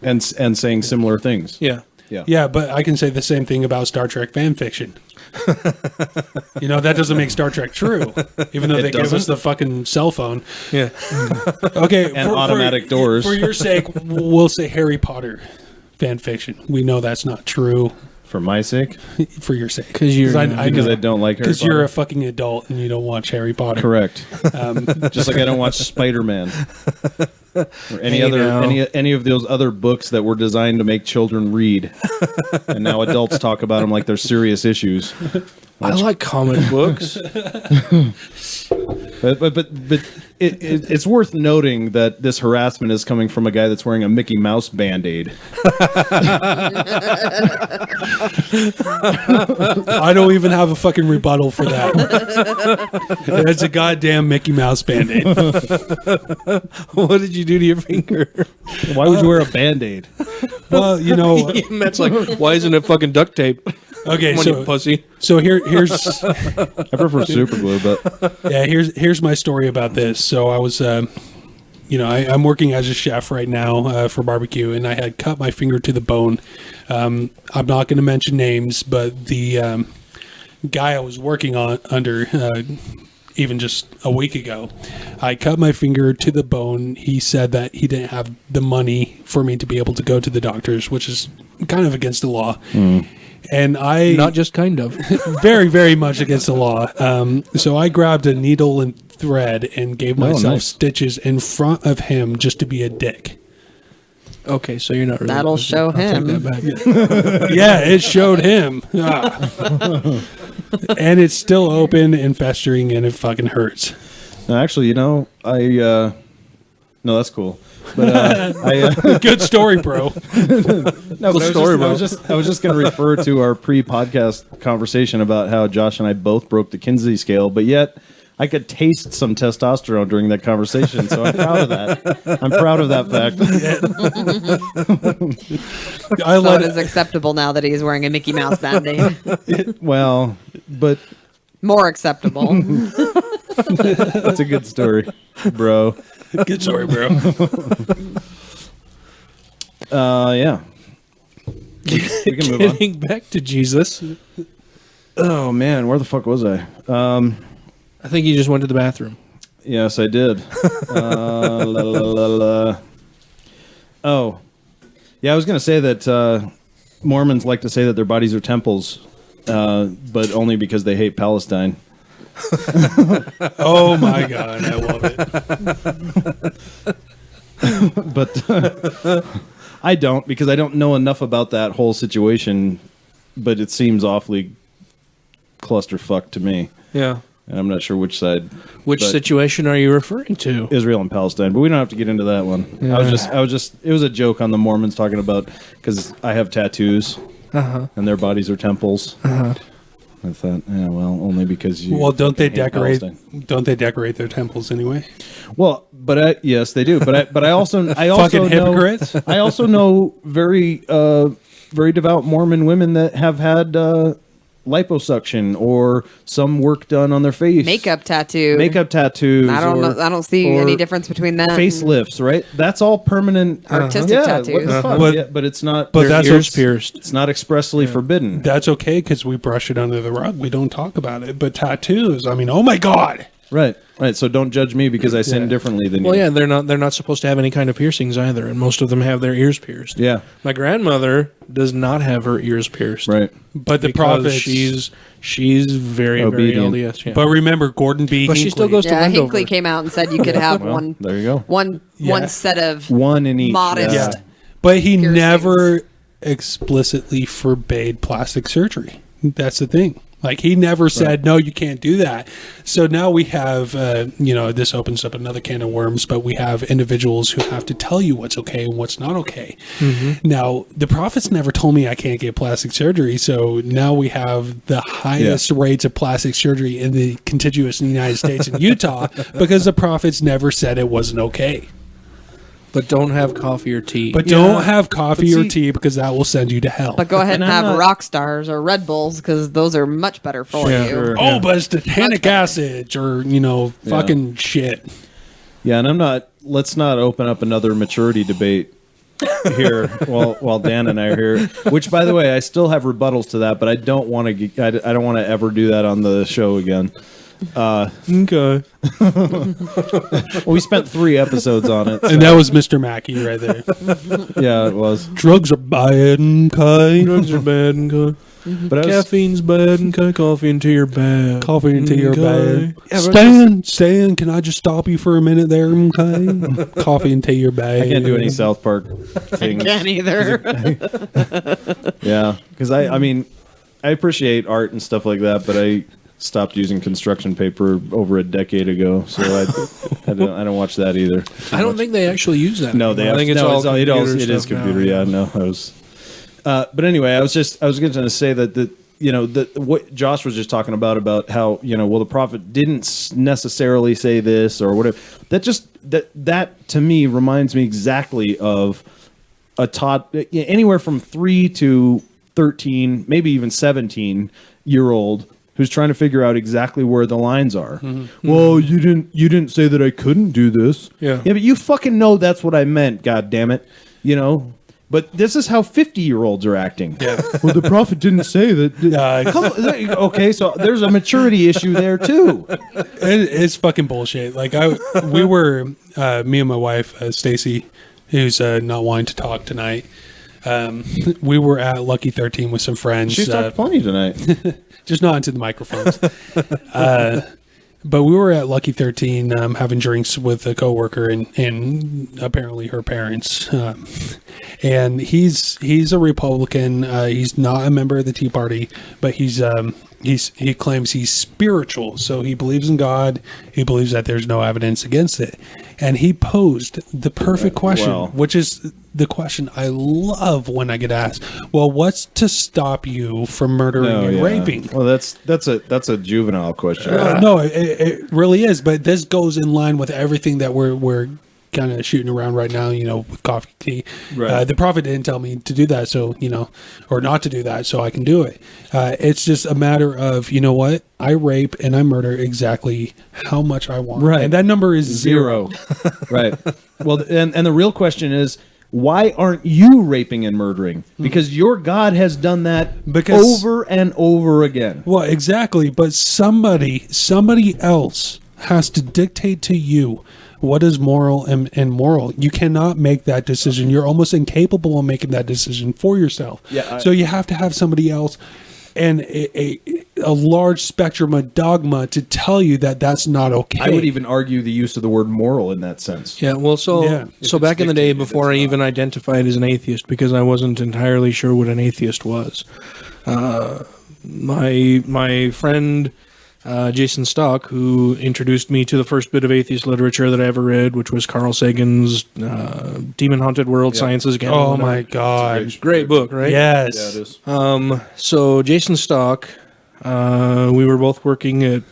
And saying similar things. Yeah, but I can say the same thing about Star Trek fan fiction. That doesn't make Star Trek true, even though they give us the fucking cell phone. Yeah. Okay. And automatic doors. For your sake, we'll say Harry Potter fan fiction. We know that's not true. For my sake? For your sake. Because I don't like Harry Potter. Because you're a fucking adult and you don't watch Harry Potter. Correct. Just like I don't watch Spider-Man. Or any of those other books that were designed to make children read. And now adults talk about them like they're serious issues. I like comic books. But it's worth noting that this harassment is coming from a guy that's wearing a Mickey Mouse Band-Aid. I don't even have a fucking rebuttal for that. It's a goddamn Mickey Mouse Band-Aid. What did you do to your finger? Why would you wear a Band-Aid? Well, Matt's like, why isn't it fucking duct tape? okay, Come on, so you pussy. so here's I prefer super glue, but yeah, here's my story about this. So I was, I'm working as a chef right now for barbecue, and I had cut my finger to the bone. I'm not going to mention names, but the guy I was working under, even just a week ago, I cut my finger to the bone. He said that he didn't have the money for me to be able to go to the doctors, which is kind of against the law. And I Not just kind of. very, very much against the law. So I grabbed a needle and thread and gave myself nice. stitches in front of him just to be a dick. Okay, so you're not really. That'll show I'll take him. that back. Yeah, it showed him. Ah. And it's still open and festering, and it fucking hurts. no, actually, no, that's cool. But Good story, bro. no, but I was just going to refer to our pre-podcast conversation about how Josh and I both broke the Kinsey scale, but yet I could taste some testosterone during that conversation, so I'm proud of that. I'm proud of that fact. I So let it is acceptable now that he's wearing a Mickey Mouse Band-Aid. Well, but More acceptable. that's a good story, bro. Good story, bro. Yeah. We can move on. Getting back to Jesus. Oh man, where the fuck was I? I think you just went to the bathroom. Yes, I did. Oh, yeah. I was going to say that Mormons like to say that their bodies are temples, but only because they hate Palestine. Oh my god, I love it. But I don't, because I don't know enough about that whole situation. But it seems awfully clusterfuck to me, Yeah. and I'm not sure which side. Which but situation are you referring to? Israel and Palestine, but we don't have to get into that one. Yeah. I was just. It was a joke on the Mormons talking about, because I have tattoos and their bodies are temples. I thought, yeah, well, only because you. Well, don't they fucking hate decorate? Palestine. Don't they decorate their temples anyway? Well, but yes, they do. But I also Fucking know, hypocrites. I also know very devout Mormon women that have had liposuction or some work done on their face, Makeup tattoo. makeup tattoos. I don't know. I don't see or any difference between that. and facelifts, right? That's all permanent Artistic yeah, tattoos. What the fuck? But- Yeah, but it's not. but Their that's ears what's- pierced. it's not expressly forbidden. That's okay because we brush it under the rug. We don't talk about it. But tattoos, I mean, oh my god. Right. So don't judge me because I sin differently than Well, you. yeah, they're not supposed to have any kind of piercings either, and most of them have their ears pierced. Yeah. My grandmother does not have her ears pierced. Right. But the Because prophets, she's very Obedient. very LDS. Yeah. but remember Gordon B. But she still Hinckley. goes to Yeah, Wendover. Hinckley came out and said you could have Well, one there you go. one Yeah. set of One in each. modest. Yeah. But he Piercings. never explicitly forbade plastic surgery. That's the thing. Like, he never said, no, you can't do that. So now we have, this opens up another can of worms, but we have individuals who have to tell you what's okay and what's not okay. Now, the prophets never told me I can't get plastic surgery. So now we have the highest rates of plastic surgery in the contiguous United States and Utah because the prophets never said it wasn't okay. But don't have coffee or tea. But don't have But coffee or see- tea because that will send you to hell. But go ahead and And I'm have not- Rock Stars or Red Bulls because those are much better for Yeah, you. sure. Oh, but it's tetanic acid or, fucking shit. Yeah, and I'm not. Let's not open up another maturity debate here while Dan and I are here. Which, by the way, I still have rebuttals to that, but I don't want to. I don't want to ever do that on the show again. okay. We spent 3 episodes on it. And that was Mr. Mackey right there. Yeah, it was. Drugs are bad and kind. Drugs are bad and good. But I was, Caffeine's bad and coffee into your bad. Coffee into your Okay. bag. Stan, can I just stop you for a minute there? Okay. Coffee into your bag. I can't do any South Park things. Can't either. Yeah, because I mean, I appreciate art and stuff like that, but stopped using construction paper over a decade ago, so I don't watch that either. I don't think they actually use that. No, I think it's all computer it is stuff computer. now. Yeah, no, I was. But anyway, I was going to say that what Josh was just talking about how the prophet didn't necessarily say this or whatever. That to me reminds me exactly of a anywhere from 3 to 13, maybe even 17-year-old who's trying to figure out exactly where the lines are. Mm-hmm. Well, you didn't say that I couldn't do this. Yeah, but you fucking know that's what I meant. God damn it, But this is how 50-year-olds are acting. Yeah. Well, the prophet didn't say that. Okay, so there's a maturity issue there too. It's fucking bullshit. Like we were me and my wife Stacy, who's not wanting to talk tonight. We were at Lucky 13 with some friends. She's talked plenty tonight. Just not into the microphones. But we were at Lucky 13 having drinks with a coworker and apparently her parents. And he's a Republican. He's not a member of the Tea Party, but he claims he's spiritual. So he believes in God. He believes that there's no evidence against it. And he posed the perfect question, which is the question I love when I get asked. Well, what's to stop you from murdering and raping? Well, that's a juvenile question. No, it really is. But this goes in line with everything that we're kind of shooting around right now, with coffee, tea. Right. The prophet didn't tell me to do that, so, or not to do that, so I can do it. It's just a matter of, what? I rape and I murder exactly how much I want. Right. And that number is zero. Right. Well, and the real question is, why aren't you raping and murdering? Because your God has done that over and over again. Well, exactly. But somebody else has to dictate to you what is moral and moral. You cannot make that decision. You're almost incapable of making that decision for yourself. Yeah, so you have to have somebody else and a large spectrum of dogma to tell you that that's not okay. I would even argue the use of the word moral in that sense. Yeah, well, so back in the day, before I even identified as an atheist, because I wasn't entirely sure what an atheist was, my friend Jason Stock, who introduced me to the first bit of atheist literature that I ever read, which was Carl Sagan's Demon Haunted World, Sciences Again. Oh my God. Great book, right? Yes. Yeah, it is. So Jason Stock, we were both working at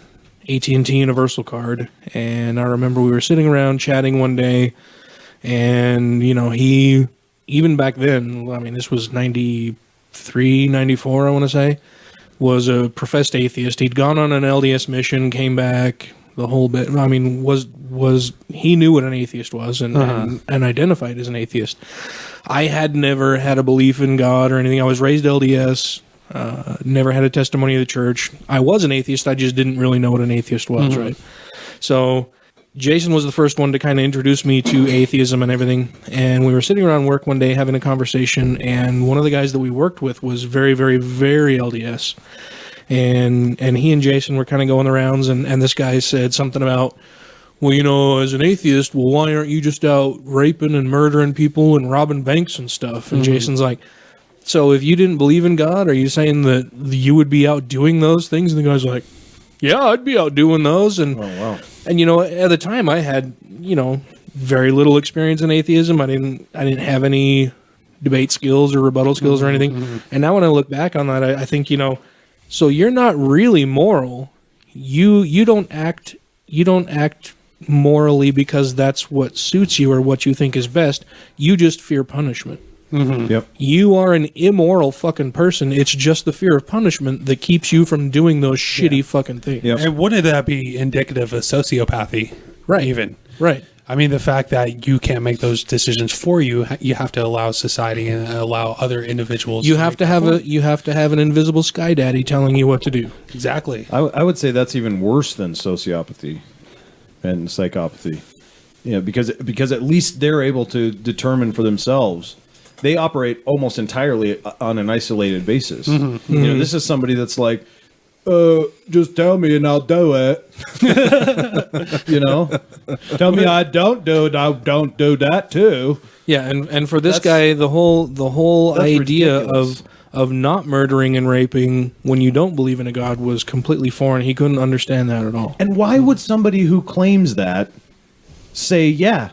AT&T Universal Card, and I remember we were sitting around chatting one day, and, he, even back then, this was 93, 94, I want to say, was a professed atheist. He'd gone on an LDS mission, came back, the whole bit. Was he knew what an atheist was and identified as an atheist. I had never had a belief in God or anything. I was raised LDS, never had a testimony of the church. I was an atheist. I just didn't really know what an atheist was, right? So Jason was the first one to kind of introduce me to atheism and everything. And we were sitting around work one day having a conversation, and one of the guys that we worked with was very, very, very LDS. And he and Jason were kind of going the rounds, and this guy said something about, well, as an atheist, why aren't you just out raping and murdering people and robbing banks and stuff? And Jason's like, so if you didn't believe in God, are you saying that you would be out doing those things? And the guy's like, yeah, I'd be out doing those. And And at the time I had, very little experience in atheism. I didn't have any debate skills or rebuttal skills or anything. And now when I look back on that, I think, so you're not really moral. You don't act morally because that's what suits you or what you think is best. You just fear punishment. Yep. You are an immoral fucking person. It's just the fear of punishment that keeps you from doing those shitty fucking things. Yep. And wouldn't that be indicative of sociopathy? Right. Even. Right. The fact that you can't make those decisions for you, you have to allow society and allow other individuals. You have to have an invisible sky daddy telling you what to do. Exactly. I would say that's even worse than sociopathy and psychopathy. Because at least they're able to determine for themselves. They operate almost entirely on an isolated basis. This is somebody that's like, just tell me and I'll do it. Tell me I don't do it, I don't do that too. Yeah, and for this guy, the whole idea ridiculous. of not murdering and raping when you don't believe in a God was completely foreign. He couldn't understand that at all. And why would somebody who claims that say, yeah,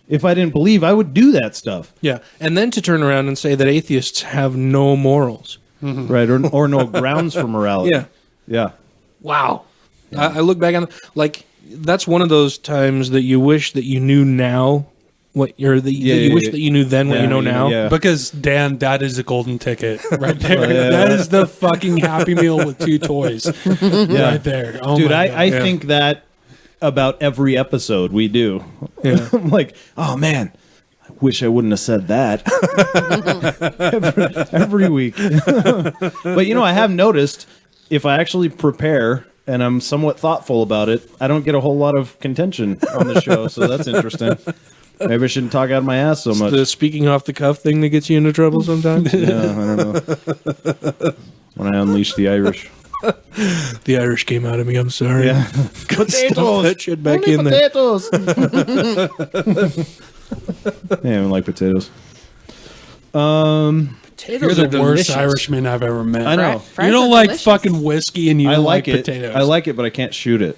if I didn't believe, I would do that stuff? Yeah, and then to turn around and say that atheists have no morals. Right, or no grounds for morality. Yeah. Yeah. Wow. I look back on, like, that's one of those times that you wish that you knew now what you're that you wish that you knew then what you know now. Yeah. Because, Dan, that is a golden ticket right there. That is the fucking Happy Meal with 2 toys right there. Oh, dude, my God. I think that about every episode we do. Yeah. I'm like, oh man, I wish I wouldn't have said that every week. But I have noticed if I actually prepare and I'm somewhat thoughtful about it, I don't get a whole lot of contention on the show, so that's interesting. Maybe I shouldn't talk out of my ass so much. The speaking off the cuff thing that gets you into trouble sometimes. Yeah, I don't know. When I unleash the Irish. The Irish came out of me. I'm sorry. Yeah. Stuff that shit back in there. Potatoes. Yeah, I don't like potatoes. Potatoes You're are the worst delicious. Irishman I've ever met. I know. Fries You don't are like delicious. fucking whiskey and you I don't like like it. potatoes. I like it, but I can't shoot it.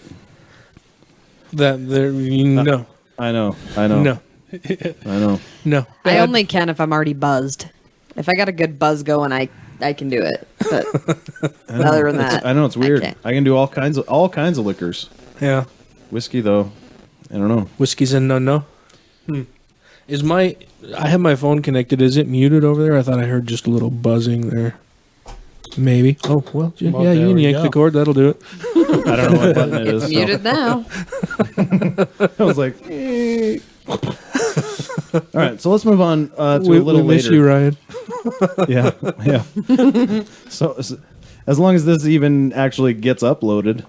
That there, no, I know. no, I know. no. I only can if I'm already buzzed. If I got a good buzz going, I can do it. But other than that, I know it's weird. can't. I can do all kinds of liquors. Yeah, Whiskey though, I don't know. whiskey's a no. Is I have my phone connected. Is it muted over there? I thought I heard just a little buzzing there. Maybe. Oh well, yeah. Well, You there can we yank go. the cord. That'll do it. I don't know what button it is. it's muted now. I was like, all right. So let's move on to a little we miss later. you, Ryan. Yeah. So as long as this even actually gets uploaded,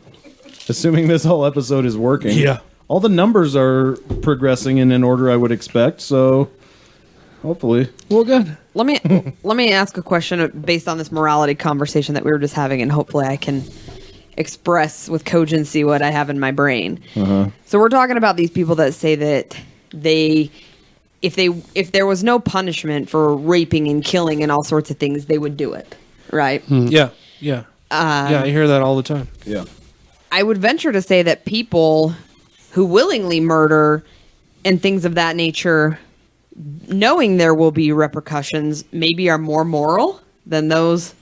assuming this whole episode is working, Yeah. all the numbers are progressing in an order I would expect. So hopefully, Well, good. Let me ask a question based on this morality conversation that we were just having, and hopefully I can express with cogency what I have in my brain. So we're talking about these people that say that if there was no punishment for raping and killing and all sorts of things, they would do it, right? Yeah. Yeah. Yeah. I hear that all the time. yeah. I would venture to say that people who willingly murder and things of that nature, knowing there will be repercussions, maybe are more moral than those.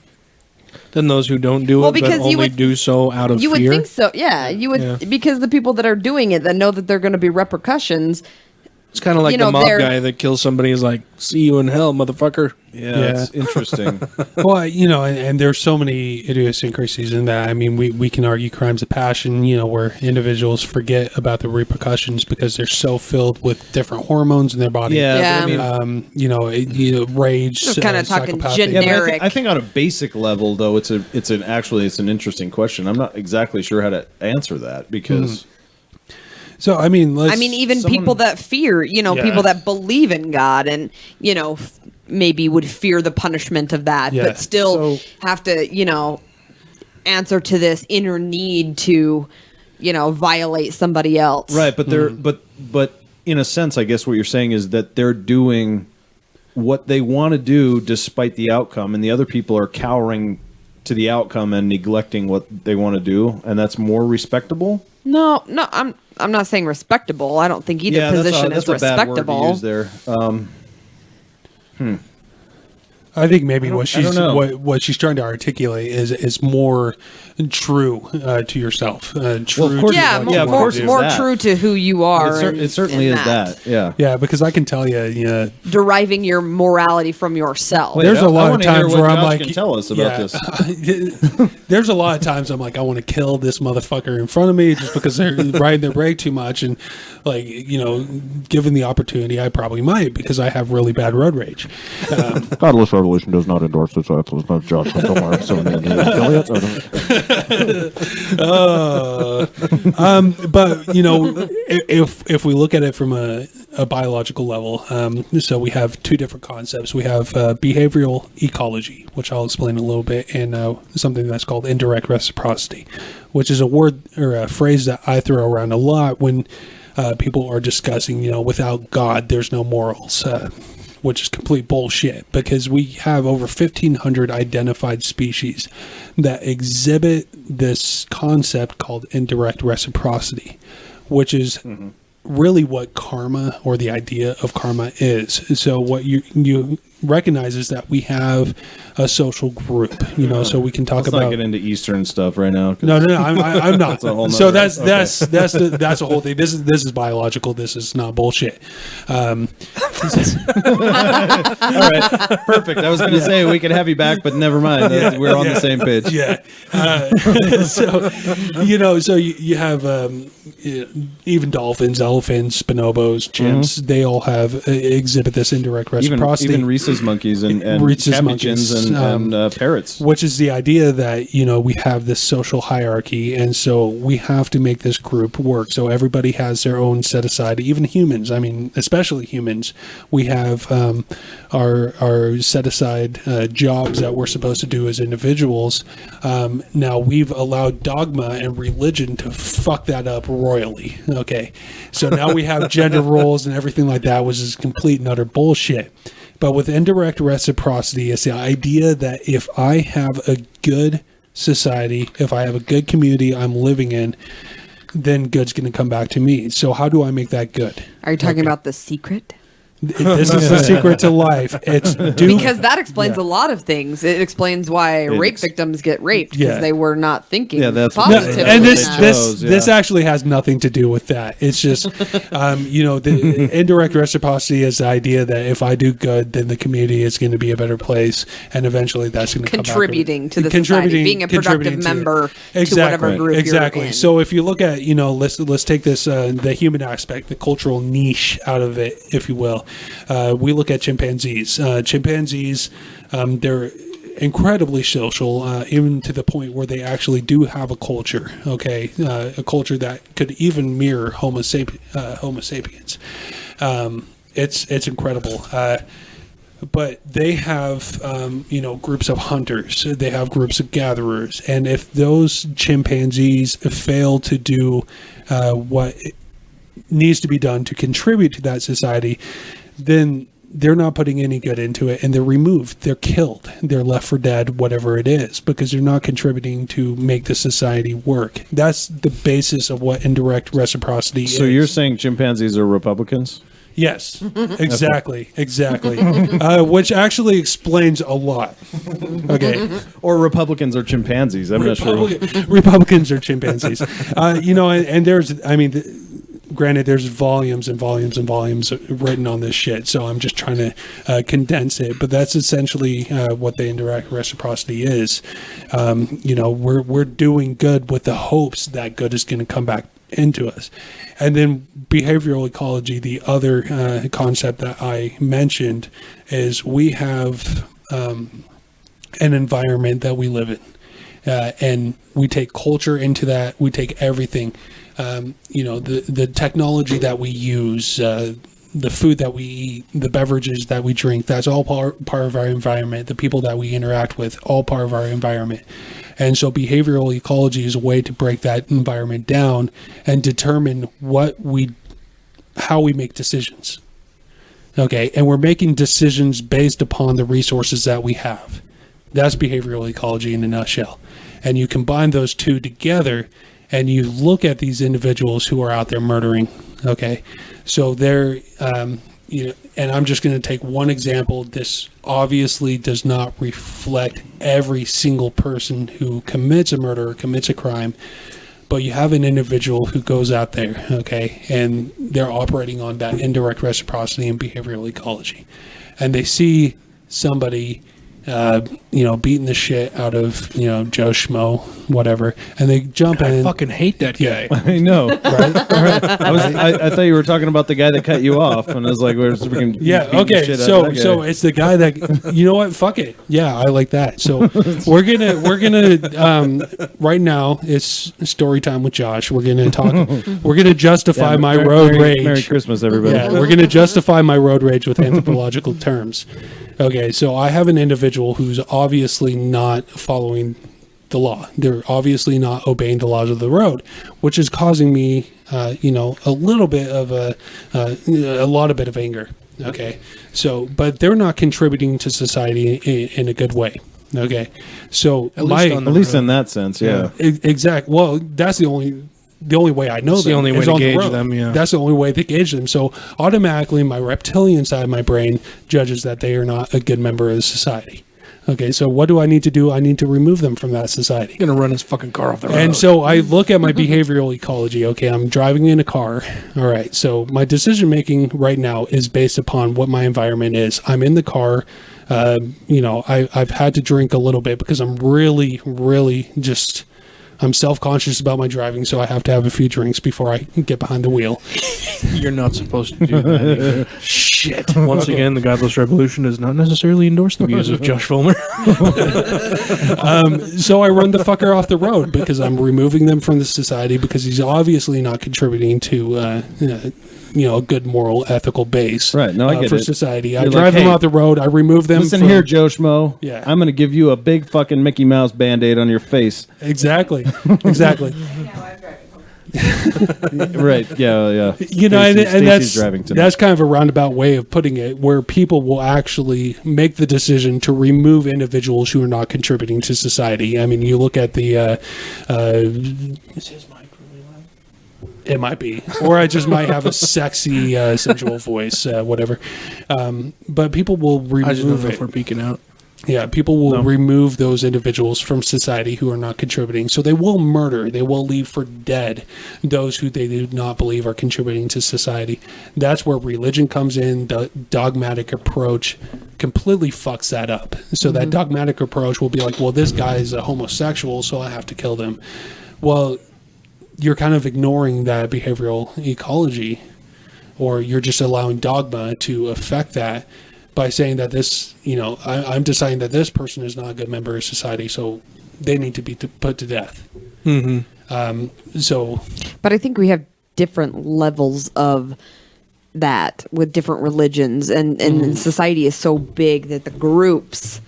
Than those who don't do Well, it, but because you only would- do so out of You would fear. think so, yeah. You would Yeah. because the people that are doing it that know that there are going to be repercussions. It's kind of like you know, the mob they're- guy that kills somebody is like, "See you in hell, motherfucker." Yeah, it's interesting. Well, and there's so many idiosyncrasies in that. I mean, we can argue crimes of passion, where individuals forget about the repercussions because they're so filled with different hormones in their body. Yeah. But I mean, Rage. Just kinda talking psychopathic. gen- yeah, but generic. I think on a basic level, though, it's an interesting question. I'm not exactly sure how to answer that because. So I mean, Even people that fear, people that believe in God and, maybe would fear the punishment of that, Yeah. but still So- have to, answer to this inner need to, violate somebody else. Right, but they're but in a sense, I guess what you're saying is that they're doing what they want to do despite the outcome, and the other people are cowering to the outcome and neglecting what they want to do, and that's more respectable. No, I'm not saying respectable. I don't think either position that's is a bad word respectable. to use there. I think maybe what I don't she's know. what she's trying to articulate is more true to yourself. True. of course- to Yeah, what more, you of more, course want to do. more that. true to who you are. It certainly and is that. Yeah. Yeah, because I can tell you, deriving your morality from yourself. There's a lot of I wanna hear times what where I'm Josh like, can tell us about this. this. There's a lot of times I'm like, I want to kill this motherfucker in front of me just because they're riding their brake too much, and given the opportunity, I probably might because I have really bad road rage. Godless Rebelution does not endorse this. So it's not Josh from Fullmer. So affiliates. But if we look at it from a biological level, so we have two different concepts. We have behavioral ecology, which I'll explain a little bit, and something that's called indirect reciprocity, which is a word or a phrase that I throw around a lot when people are discussing, without God, there's no morals. which is complete bullshit, because we have over 1,500 identified species that exhibit this concept called indirect reciprocity, which is really what karma, or the idea of karma, is. So what you recognize is that we have a social group, so we can talk Let's about. not get into Eastern stuff right now. No, I'm not. So that's a whole thing. This is biological. This is not bullshit. All right, perfect. I was going to say we could have you back, but never mind. We're on the same page. Yeah. So you have even dolphins, elephants, bonobos, chimps. They all have exhibit this indirect reciprocity. Even rhesus monkeys and rhesus capuchins monkeys, and parrots. Which is the idea that, we have this social hierarchy, and so we have to make this group work. So everybody has their own set aside, even humans. I mean, especially humans. We have our set aside jobs that we're supposed to do as individuals. Now we've allowed dogma and religion to fuck that up royally. Okay. So now we have gender roles and everything like that, which is complete and utter bullshit. But with indirect reciprocity, it's the idea that if I have a good society, if I have a good community I'm living in, then good's going to come back to me. So how do I make that good? Are you talking about The Secret? This is the secret to life. Because that explains a lot of things. It explains why rape victims get raped, because they were not thinking positively. And this actually has nothing to do with that. It's just, the indirect reciprocity is the idea that if I do good, then the community is going to be a better place, and eventually that's going to contributing to the society, being a productive member to whatever group you're in. So if you look at, let's take this the human aspect, the cultural niche out of it, if you will. We look at chimpanzees. Chimpanzees, they're incredibly social, even to the point where they actually do have a culture. Okay, a culture that could even mirror Homo sapiens. It's incredible. But they have, groups of hunters. They have groups of gatherers, and if those chimpanzees fail to do what needs to be done to contribute to that society, then they're not putting any good into it, and they're removed. They're killed. They're left for dead, whatever it is, because they're not contributing to make the society work. That's the basis of what indirect reciprocity is. So you're saying chimpanzees are Republicans? Yes, exactly. Which actually explains a lot. Okay. Or Republicans are chimpanzees. I'm not sure. Republicans are chimpanzees. And there's, granted, there's volumes and volumes and volumes written on this shit, so I'm just trying to condense it. But that's essentially what the indirect reciprocity is. We're doing good with the hopes that good is going to come back into us. And then behavioral ecology, the other concept that I mentioned, is we have an environment that we live in. And we take culture into that. We take everything. The technology that we use, the food that we eat, the beverages that we drink, that's all part of our environment. The people that we interact with, all part of our environment. And so behavioral ecology is a way to break that environment down and determine how we make decisions. Okay, and we're making decisions based upon the resources that we have. That's behavioral ecology in a nutshell. And you combine those two together, and you look at these individuals who are out there murdering. Okay, so they're, and I'm just going to take one example. This obviously does not reflect every single person who commits a murder or commits a crime, but you have an individual who goes out there, okay, and they're operating on that indirect reciprocity and behavioral ecology, and they see somebody beating the shit out of, Joe Schmo, whatever, and they jump in. I fucking hate that guy. I know, right? I thought you were talking about the guy that cut you off, and I was like, we're freaking okay. So it's the guy that, you know what? Fuck it. Yeah, I like that. So we're gonna right now it's story time with Josh. We're gonna talk. We're gonna justify my road rage. Merry Christmas, everybody. Yeah, we're gonna justify my road rage with anthropological terms. Okay, so I have an individual who's obviously not following the law. They're obviously not obeying the laws of the road, which is causing me, a little bit of a lot of anger. Okay. So, but they're not contributing to society in a good way. Okay. So At least in that sense, yeah. Exactly. Well, that's the only way I know It's them. the only way is to on the gauge road. them, yeah. That's the only way to gauge them. So automatically my reptilian side of my brain judges that they are not a good member of society. Okay, so what do I need to do? I need to remove them from that society. He's gonna run his fucking car off the road. And so I look at my behavioral ecology. Okay, I'm driving in a car. All right, so my decision making right now is based upon what my environment is. I'm in the car. I've had to drink a little bit because I'm really, really just... I'm self-conscious about my driving, so I have to have a few drinks before I get behind the wheel. You're not supposed to do that. Shit. Once again, the Godless Rebelution does not necessarily endorse the views of Josh Fullmer. So I run the fucker off the road because I'm removing them from the society because he's obviously not contributing to a good moral, ethical base Right, no, I get for it. society. I You're drive like, them hey, off the road. I remove them. Listen from, here, Joe Schmo. Yeah. I'm going to give you a big fucking Mickey Mouse Band-Aid on your face. Exactly. Exactly. Right, yeah. You know, Stacey's and that's driving tonight. that's kind of a roundabout way of putting it, where people will actually make the decision to remove individuals who are not contributing to society. I mean, you look at the. Is his mic really loud? It might be, or I just might have a sexy, sensual voice, whatever. But people will I just don't remove know it. if we're peeking out. Yeah, people will remove those individuals from society who are not contributing. So they will murder, they will leave for dead those who they do not believe are contributing to society. That's where religion comes in. The dogmatic approach completely fucks that up. So that dogmatic approach will be like, well, this guy is a homosexual, so I have to kill them. Well, you're kind of ignoring that behavioral ecology, or you're just allowing dogma to affect that. By saying that this, I'm deciding that this person is not a good member of society, so they need to be put to death. But I think we have different levels of that with different religions, and society is so big that the groups,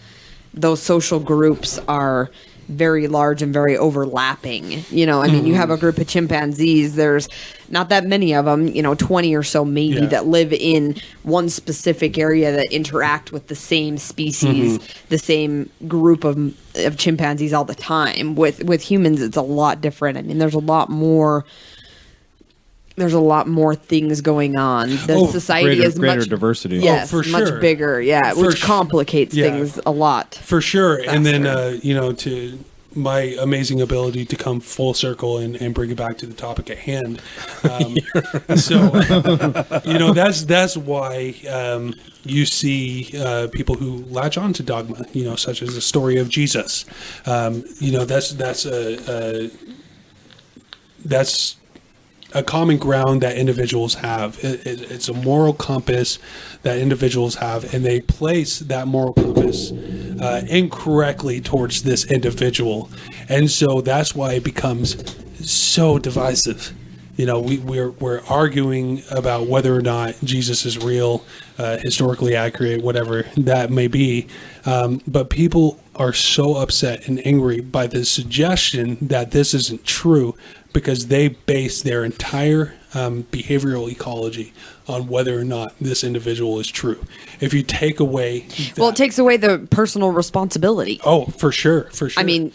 those social groups, are very large and very overlapping. I mean, you have a group of chimpanzees. There's not that many of them, 20 or so maybe, that live in one specific area that interact with the same species, the same group of chimpanzees all the time. With humans, it's a lot different. I mean, there's a lot more things going on. The society is greater much diversity. Yes, for much sure. bigger. Yeah, For which sure. complicates Yeah. things a lot. For sure. And then, Faster. to my amazing ability to come full circle and bring it back to the topic at hand. That's why you see people who latch on to dogma, such as the story of Jesus. That's a common ground that individuals have. It's a moral compass that individuals have, and they place that moral compass incorrectly towards this individual, and so that's why it becomes so divisive. We're arguing about whether or not Jesus is real, historically accurate, whatever that may be, but people are so upset and angry by the suggestion that this isn't true, because they base their entire behavioral ecology on whether or not this individual is true. If you take away that, Well, it takes away the personal responsibility. oh, for sure. I mean,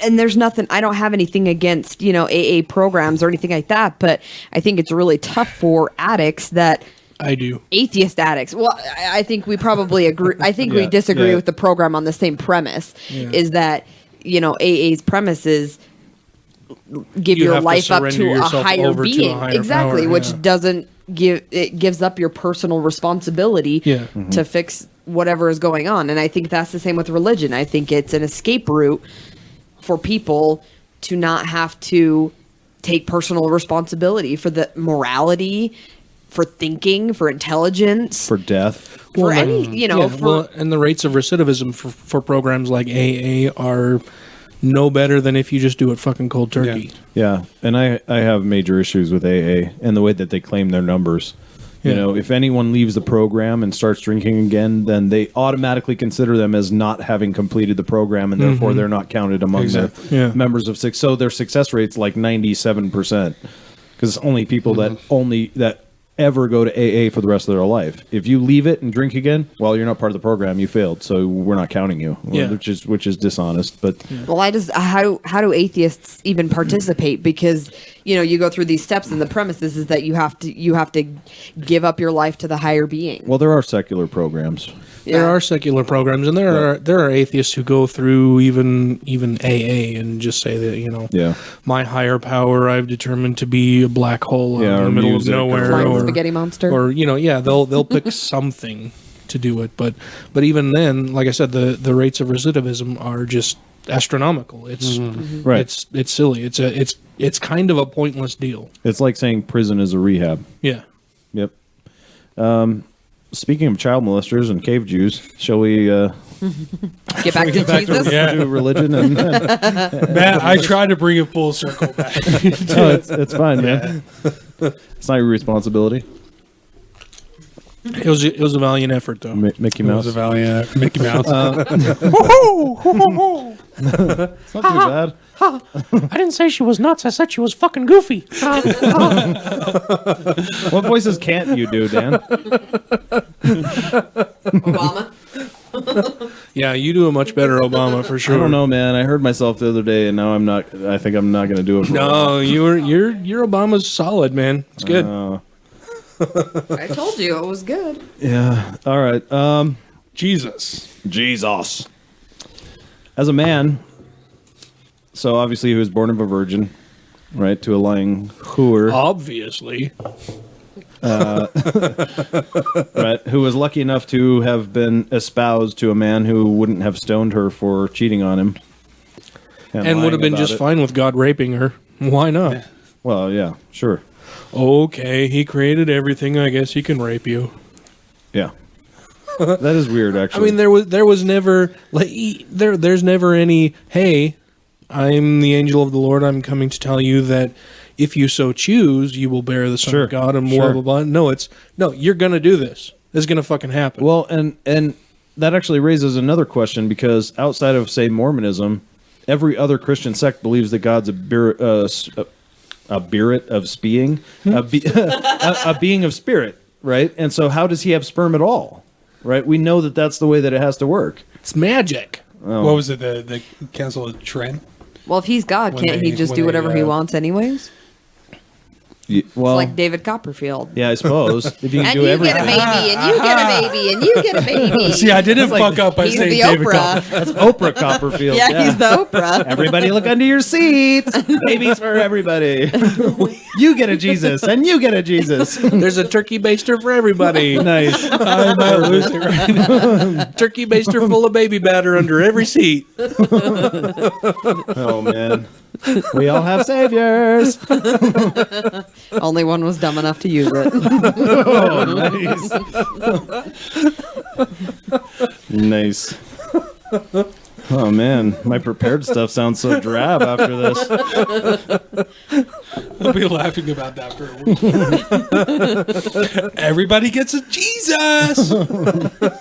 and there's nothing, I don't have anything against, AA programs or anything like that, but I think it's really tough for addicts that I do. atheist addicts. Well, I think we probably agree. I think we disagree with the program on the same premise, is that, AA's premise is give You your have to life up surrender to a yourself higher over to a being. higher Exactly, power, which yeah. doesn't it gives up your personal responsibility Yeah. to fix whatever is going on. And I think that's the same with religion. I think it's an escape route for people to not have to take personal responsibility for the morality, for thinking, for intelligence, For death. for any, And the rates of recidivism for programs like AA are no better than if you just do it fucking cold turkey. Yeah, and I have major issues with AA and the way that they claim their numbers. Yeah. If anyone leaves the program and starts drinking again, then they automatically consider them as not having completed the program, and therefore they're not counted among the members of six. So their success rate's like 97%, because only people that ever go to AA for the rest of their life. If you leave it and drink again, well, you're not part of the program. You failed, so we're not counting you. Yeah. which is dishonest. But Well, how do atheists even participate? Because you go through these steps, and the premise is that you have to give up your life to the higher being. well, there are secular programs. There are secular programs, and there are atheists who go through even AA and just say that my higher power I've determined to be a black hole in the middle of nowhere, Flying spaghetti monster, or they'll pick something to do it. But even then, like I said, the rates of recidivism are just astronomical. It's Right. It's silly. It's kind of a pointless deal. It's like saying prison is a rehab. Yeah. Yep. Speaking of child molesters and cave Jews, shall we get back to Jesus. do religion? And Matt, I tried to bring it full circle back. it's fine, man. It's not your responsibility. It was a valiant effort, though. Mickey It Mouse. was a valiant Mickey Mouse. It's not too bad. I didn't say she was nuts. I said she was fucking goofy. What voices can't you do, Dan? Obama. Yeah, you do a much better Obama for sure. I don't know, man. I heard myself the other day, and now I'm not. I think I'm not going to do it. For a while. No, your Obama's solid, man. It's good. I told you it was good. Yeah. All right. Jesus. As a man, so obviously he was born of a virgin, right? To a lying whore, Obviously. right? Who was lucky enough to have been espoused to a man who wouldn't have stoned her for cheating on him, And lying would have been about just it. fine with God raping her. Why not? Well, yeah, sure, Okay, he created everything. I guess he can rape you. yeah. That is weird, I actually. mean, there was never there's never any. Hey, I'm the angel of the Lord. I'm coming to tell you that if you so choose, you will bear the Son Sure, of God and blah sure. blah blah. No, you're gonna do this. It's gonna fucking happen. Well, and that actually raises another question, because outside of, say, Mormonism, every other Christian sect believes that God's a being of spirit, right? And so how does he have sperm at all, right? We know that that's the way that it has to work. It's magic. Oh. What was it? The Council of Trent? Well, if he's God, When can't he they- just when do they, whatever he wants anyways? Well, It's like David Copperfield. yeah, I suppose. If you can And do you everything. get a baby, and you get a baby, and you get a baby. See, I didn't fuck up by He's saying the David Oprah. Copperfield. That's Oprah Copperfield. Yeah, he's the Oprah. Everybody look under your seats. Babies for everybody. You get a Jesus, and you get a Jesus. There's a turkey baster for everybody. Nice. I might lose it right now. Turkey baster full of baby batter under every seat. Oh, man. We all have saviors. Only one was dumb enough to use it. Oh, nice. Nice. Oh, man. My prepared stuff sounds so drab after this. I'll be laughing about that for a week. Everybody gets a Jesus.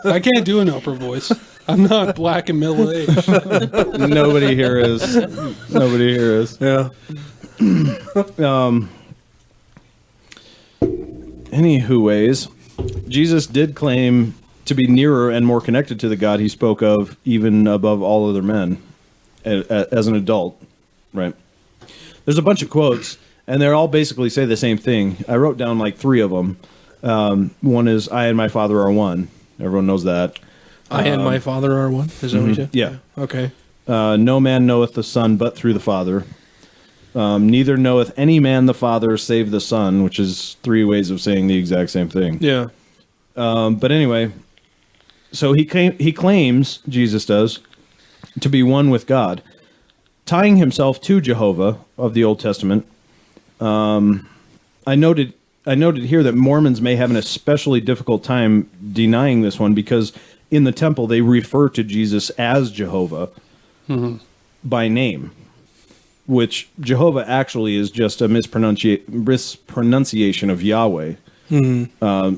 I can't do an Oprah voice. I'm not black and middle aged. Nobody here is. Nobody here is. Yeah. Anywho ways, Jesus did claim to be nearer and more connected to the God he spoke of, even above all other men, as an adult, right? There's a bunch of quotes, and they all basically say the same thing. I wrote down like 3 of them. One is, I and my Father are one. Everyone knows that. I and my Father are one. Is that what you said? Yeah. Okay. No man knoweth the Son but through the Father. Neither knoweth any man the Father save the Son, which is 3 ways of saying the exact same thing. Yeah. But anyway, so he claims, Jesus does, to be one with God, tying himself to Jehovah of the Old Testament. I noted here that Mormons may have an especially difficult time denying this one, because in the temple they refer to Jesus as Jehovah by name, which Jehovah actually is just a mispronunciation of Yahweh,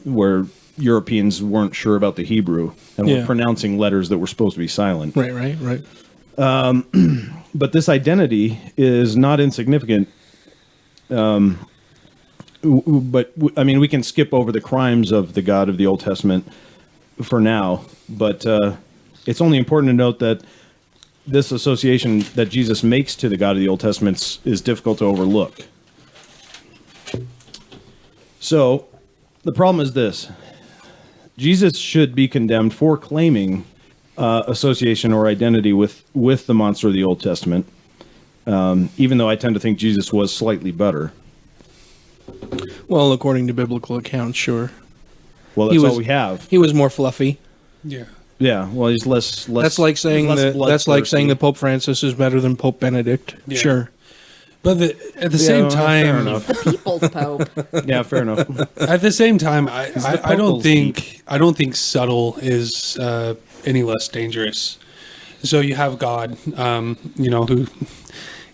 where Europeans weren't sure about the Hebrew and were pronouncing letters that were supposed to be silent. Right. But this identity is not insignificant I mean, we can skip over the crimes of the God of the Old Testament for now, but it's only important to note that this association that Jesus makes to the God of the Old Testament is difficult to overlook. So, the problem is this. Jesus should be condemned for claiming association or identity with the monster of the Old Testament, even though I tend to think Jesus was slightly better. Well, according to biblical accounts, sure. Well, that's all we have. He was more fluffy. Yeah. Yeah, well, he's less. That's like saying that Pope Francis is better than Pope Benedict. Yeah. Sure. But at the same time, The people's pope. Yeah, fair enough. at the same time, I don't think subtle is any less dangerous. So you have God, who,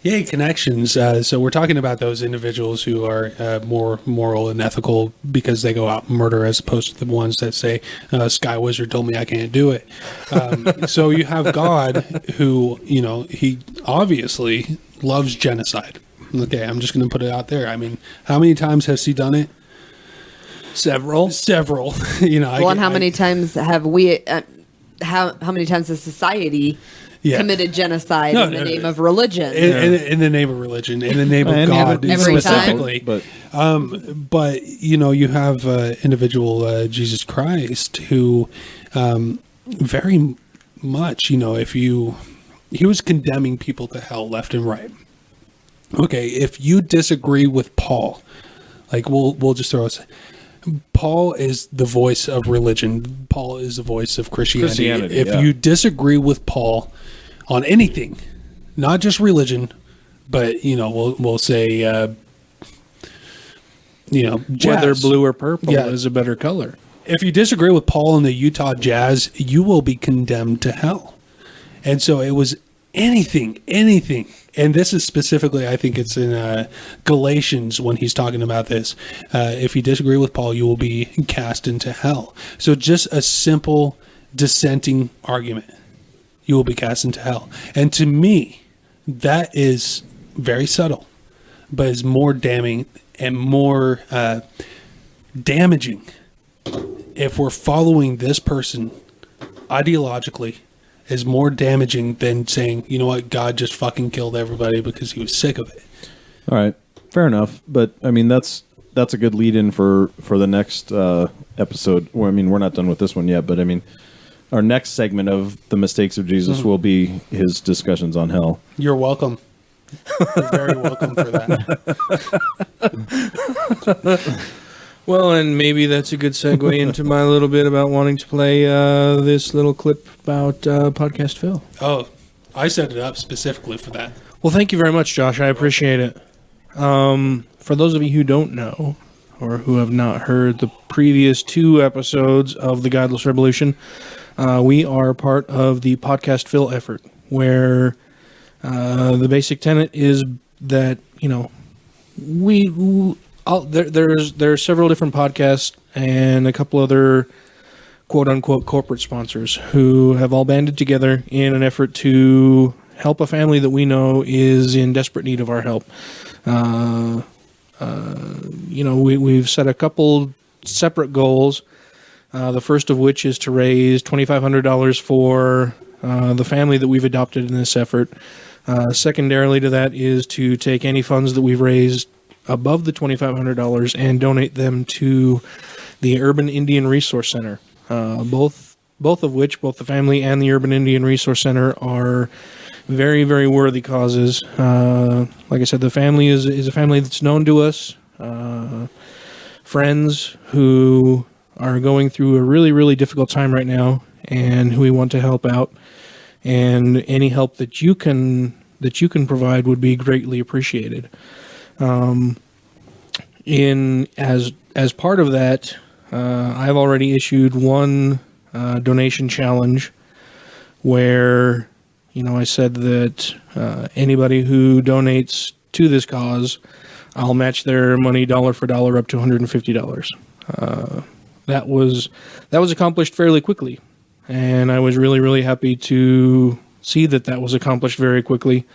yay, connections. So we're talking about those individuals who are more moral and ethical because they go out and murder, as opposed to the ones that say, Sky Wizard told me I can't do it. So you have God who, he obviously loves genocide. Okay, I'm just going to put it out there. I mean, how many times has he done it? Several. Well, and how many times have we? How many times has society committed genocide in the name of religion? In the name of religion, in the name of God, every specifically. time. But you have individual Jesus Christ who, very much, he was condemning people to hell left and right. Okay, if you disagree with Paul, like we'll just throw us. Paul is the voice of religion. Paul is the voice of Christianity. If you disagree with Paul on anything, not just religion, but we'll say jazz. Whether blue or purple is a better color. If you disagree with Paul in the Utah Jazz, you will be condemned to hell. And so it was anything. And this is specifically, I think it's in Galatians when he's talking about this. If you disagree with Paul, you will be cast into hell. So just a simple dissenting argument, you will be cast into hell. And to me, that is very subtle, but is more damning and more damaging if we're following this person ideologically. Is more damaging than saying, you know what, God just fucking killed everybody because he was sick of it. All right, fair enough. But I mean, that's a good lead-in for the next episode. Well, I mean, we're not done with this one yet, but I mean, our next segment of the mistakes of Jesus will be his discussions on hell. You're welcome. You're very welcome for that. Well, and maybe that's a good segue into my little bit about wanting to play this little clip about Podcast Phil. Oh, I set it up specifically for that. Well, thank you very much, Josh. I appreciate it. For those of you who don't know, or who have not heard the previous 2 episodes of the Godless Rebelution, we are part of the Podcast Phil effort, where the basic tenet is that, there's several different podcasts and a couple other quote-unquote corporate sponsors who have all banded together in an effort to help a family that we know is in desperate need of our help. We've set a couple separate goals, the first of which is to raise $2,500 for the family that we've adopted in this effort. Secondarily to that is to take any funds that we've raised above the $2,500 and donate them to the Urban Indian Resource Center. Both of which, both the family and the Urban Indian Resource Center, are very, very worthy causes. Like I said, the family is a family that's known to us, friends who are going through a really, really difficult time right now, and who we want to help out. And any help that you can provide would be greatly appreciated. As part of that, I've already issued one donation challenge where, I said that anybody who donates to this cause, I'll match their money dollar for dollar up to $150. That was accomplished fairly quickly, and I was really, really happy to see that was accomplished very quickly.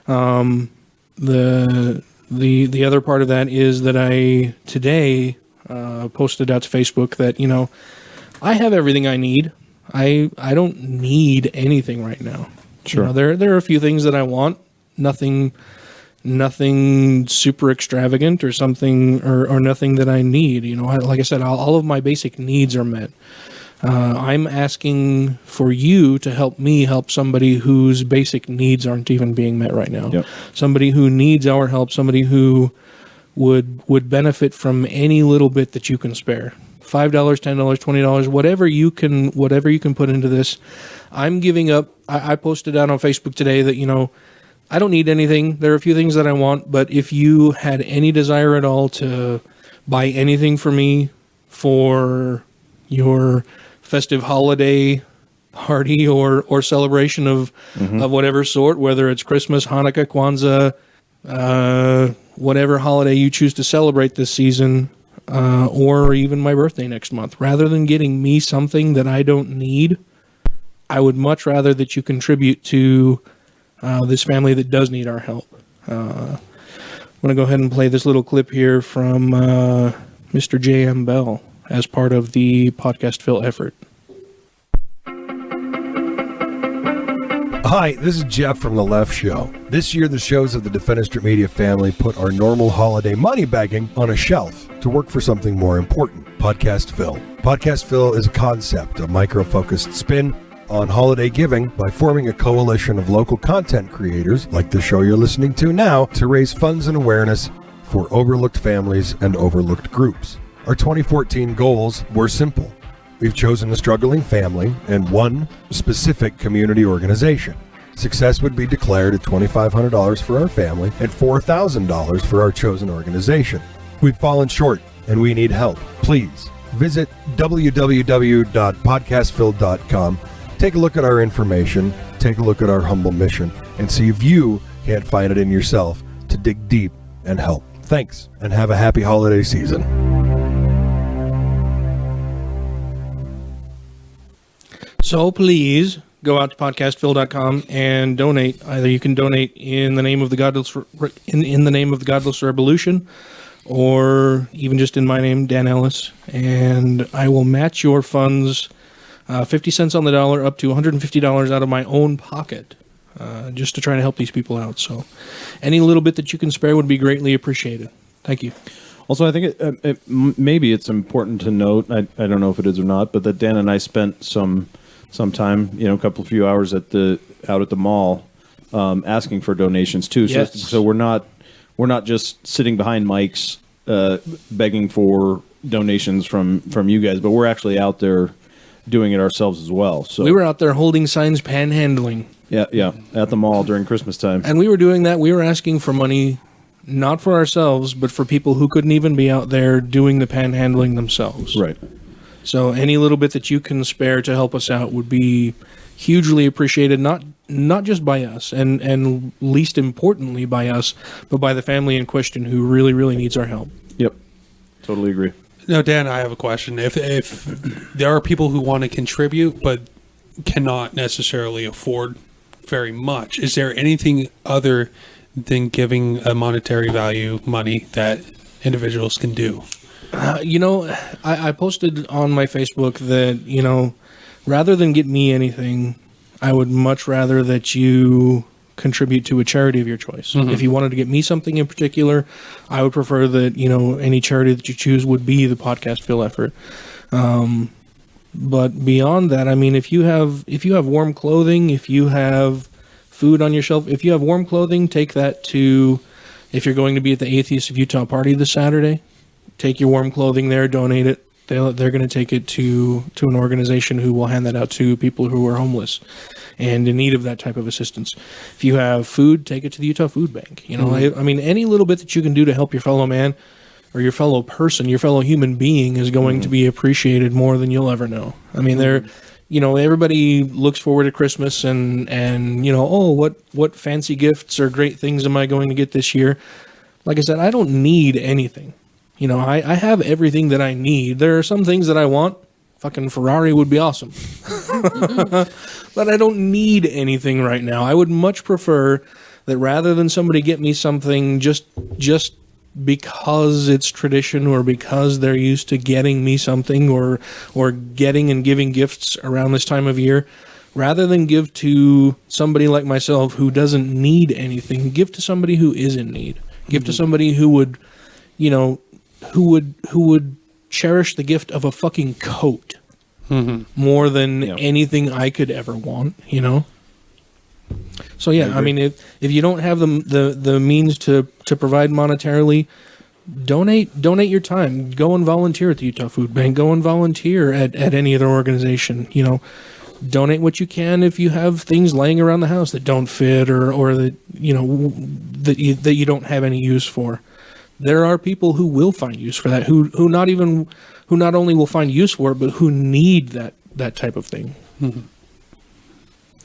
The The other part of that is that I today posted out to Facebook that, I have everything I need. I don't need anything right now. Sure. There are a few things that I want. Nothing super extravagant or something, or nothing that I need. Like I said, all of my basic needs are met. I'm asking for you to help me help somebody whose basic needs aren't even being met right now. Yep. Somebody who needs our help, somebody who would benefit from any little bit that you can spare. $5, $10, $20, whatever you can put into this. I'm giving up. I posted out on Facebook today that, I don't need anything. There are a few things that I want, but if you had any desire at all to buy anything for me for your festive holiday party or celebration of whatever sort, whether it's Christmas, Hanukkah, Kwanzaa, whatever holiday you choose to celebrate this season, or even my birthday next month, rather than getting me something that I don't need, I would much rather that you contribute to this family that does need our help. I'm going to go ahead and play this little clip here from Mr. J.M. Bell as part of the Podcast Phil effort. Hi, this is Jeff from The Left Show. This year, the shows of the Defenestrate Media family put our normal holiday money bagging on a shelf to work for something more important, Podcast Phil. Podcast Phil is a concept, a micro-focused spin on holiday giving by forming a coalition of local content creators, like the show you're listening to now, to raise funds and awareness for overlooked families and overlooked groups. Our 2014 goals were simple. We've chosen a struggling family and one specific community organization. Success would be declared at $2,500 for our family and $4,000 for our chosen organization. We've fallen short and we need help. Please visit www.podcastphil.com. Take a look at our information, take a look at our humble mission, and see if you can't find it in yourself to dig deep and help. Thanks, and have a happy holiday season. So please go out to podcastphil.com and donate. Either you can donate in the name of the Godless in the name of the Godless Rebelution, or even just in my name, Dan Ellis, and I will match your funds 50 cents on the dollar up to $150 out of my own pocket, just to try to help these people out. So any little bit that you can spare would be greatly appreciated. Thank you. Also, I think maybe it's important to note, I don't know if it is or not, but that Dan and I spent some time, a few hours out at the mall, asking for donations too. Yes. So we're not just sitting behind mics, begging for donations from you guys, but we're actually out there doing it ourselves as well. So we were out there holding signs, panhandling. Yeah, at the mall during Christmas time. And we were doing that. We were asking for money, not for ourselves, but for people who couldn't even be out there doing the panhandling themselves. Right. So any little bit that you can spare to help us out would be hugely appreciated, not just by us, and least importantly by us, but by the family in question who really, really needs our help. Yep. Totally agree. No, Dan, I have a question. If there are people who want to contribute but cannot necessarily afford very much, is there anything other than giving a monetary value money that individuals can do? I posted on my Facebook that, rather than get me anything, I would much rather that you contribute to a charity of your choice. Mm-hmm. If you wanted to get me something in particular, I would prefer that, any charity that you choose would be the Podcast Phil effort. But beyond that, if you have warm clothing, if you have food on your shelf, if you have warm clothing, take that to, if you're going to be at the Atheists of Utah party this Saturday, take your warm clothing there, donate it. They're going to take it to an organization who will hand that out to people who are homeless and in need of that type of assistance. If you have food, take it to the Utah Food Bank. Any little bit that you can do to help your fellow man or your fellow person, your fellow human being is going to be appreciated more than you'll ever know. Everybody looks forward to Christmas and what fancy gifts or great things am I going to get this year? Like I said, I don't need anything. I have everything that I need. There are some things that I want. Fucking Ferrari would be awesome. But I don't need anything right now. I would much prefer that rather than somebody get me something just because it's tradition or because they're used to getting me something or getting and giving gifts around this time of year, rather than give to somebody like myself who doesn't need anything, give to somebody who is in need. Give to somebody who would, who would cherish the gift of a fucking coat more than anything I could ever want, So I mean, if you don't have the means to provide monetarily, donate your time. Go and volunteer at the Utah Food Bank. Go and volunteer at any other organization. Donate what you can if you have things laying around the house that don't fit or that that you don't have any use for. There are people who will find use for that. Who not only will find use for it, but who need that type of thing.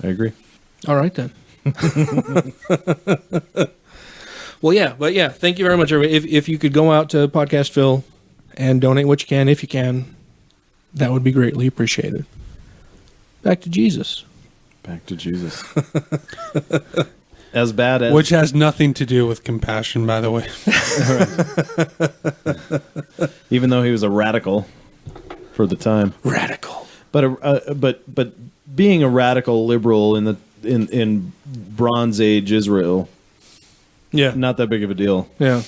I agree. All right then. Well, thank you very much, everybody. If you could go out to Podcast Phil and donate what you can, if you can, that would be greatly appreciated. Back to Jesus. As bad as... Which has nothing to do with compassion, by the way. Even though he was a radical for the time. Radical. But being a radical liberal in Bronze Age Israel, not that big of a deal. Yeah.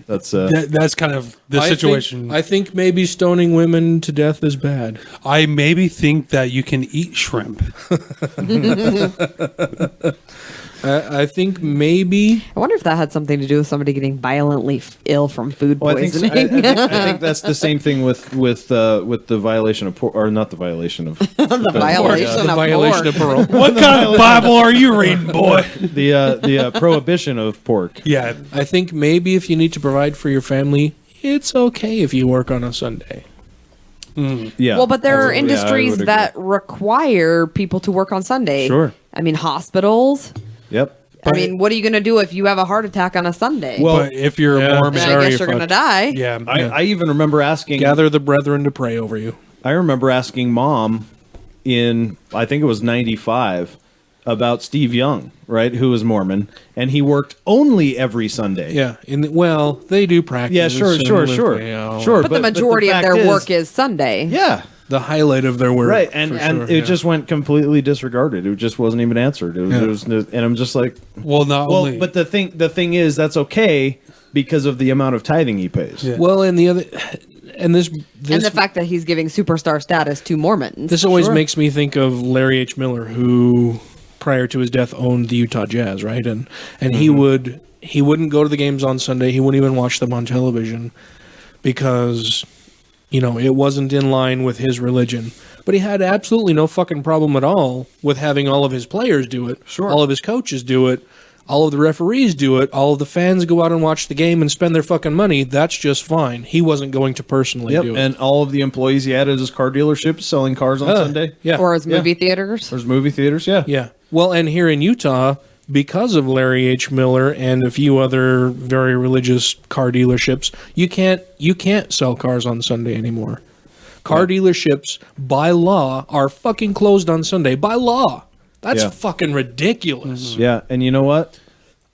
That's kind of the situation. I think maybe stoning women to death is bad. I maybe think that you can eat shrimp. I think maybe. I wonder if that had something to do with somebody getting violently ill from food poisoning. I think that's the same thing with the violation of pork, or not the violation of the violation of parole. What kind of Bible are you reading, boy? The prohibition of pork. Yeah, I think maybe if you need to provide for your family, it's okay if you work on a Sunday. Yeah. Well, but there are industries that require people to work on Sunday. Sure. I mean, hospitals. Yep. I mean, what are you going to do if you have a heart attack on a Sunday? Well, but if you're a Mormon, then I guess you're going to die. Yeah. I even remember asking... Gather the brethren to pray over you. I remember asking Mom in, I think it was 95, about Steve Young, right, who was Mormon, and he worked only every Sunday. Yeah. They do practice. Yeah, sure. But the majority of their work is Sunday. Yeah. The highlight of their work. Right, and it just went completely disregarded. It just wasn't even answered. And I'm just like... only... But the thing is, that's okay because of the amount of tithing he pays. Yeah. Well, and the other... And this and the fact that he's giving superstar status to Mormons. This always makes me think of Larry H. Miller, who... prior to his death owned the Utah Jazz, right? And he wouldn't go to the games on Sunday. He wouldn't even watch them on television because it wasn't in line with his religion. But he had absolutely no fucking problem at all with having all of his players do it. Sure. All of his coaches do it. All of the referees do it. All of the fans go out and watch the game and spend their fucking money. That's just fine. He wasn't going to personally do it. And all of the employees he had at his car dealership selling cars on Sunday. Yeah. Or his movie theaters. Or his movie theaters, yeah. Yeah. Well, and here in Utah, because of Larry H. Miller and a few other very religious car dealerships, you can't sell cars on Sunday anymore. Car dealerships, by law, are fucking closed on Sunday. By law. That's fucking ridiculous. Mm-hmm. Yeah, and you know what?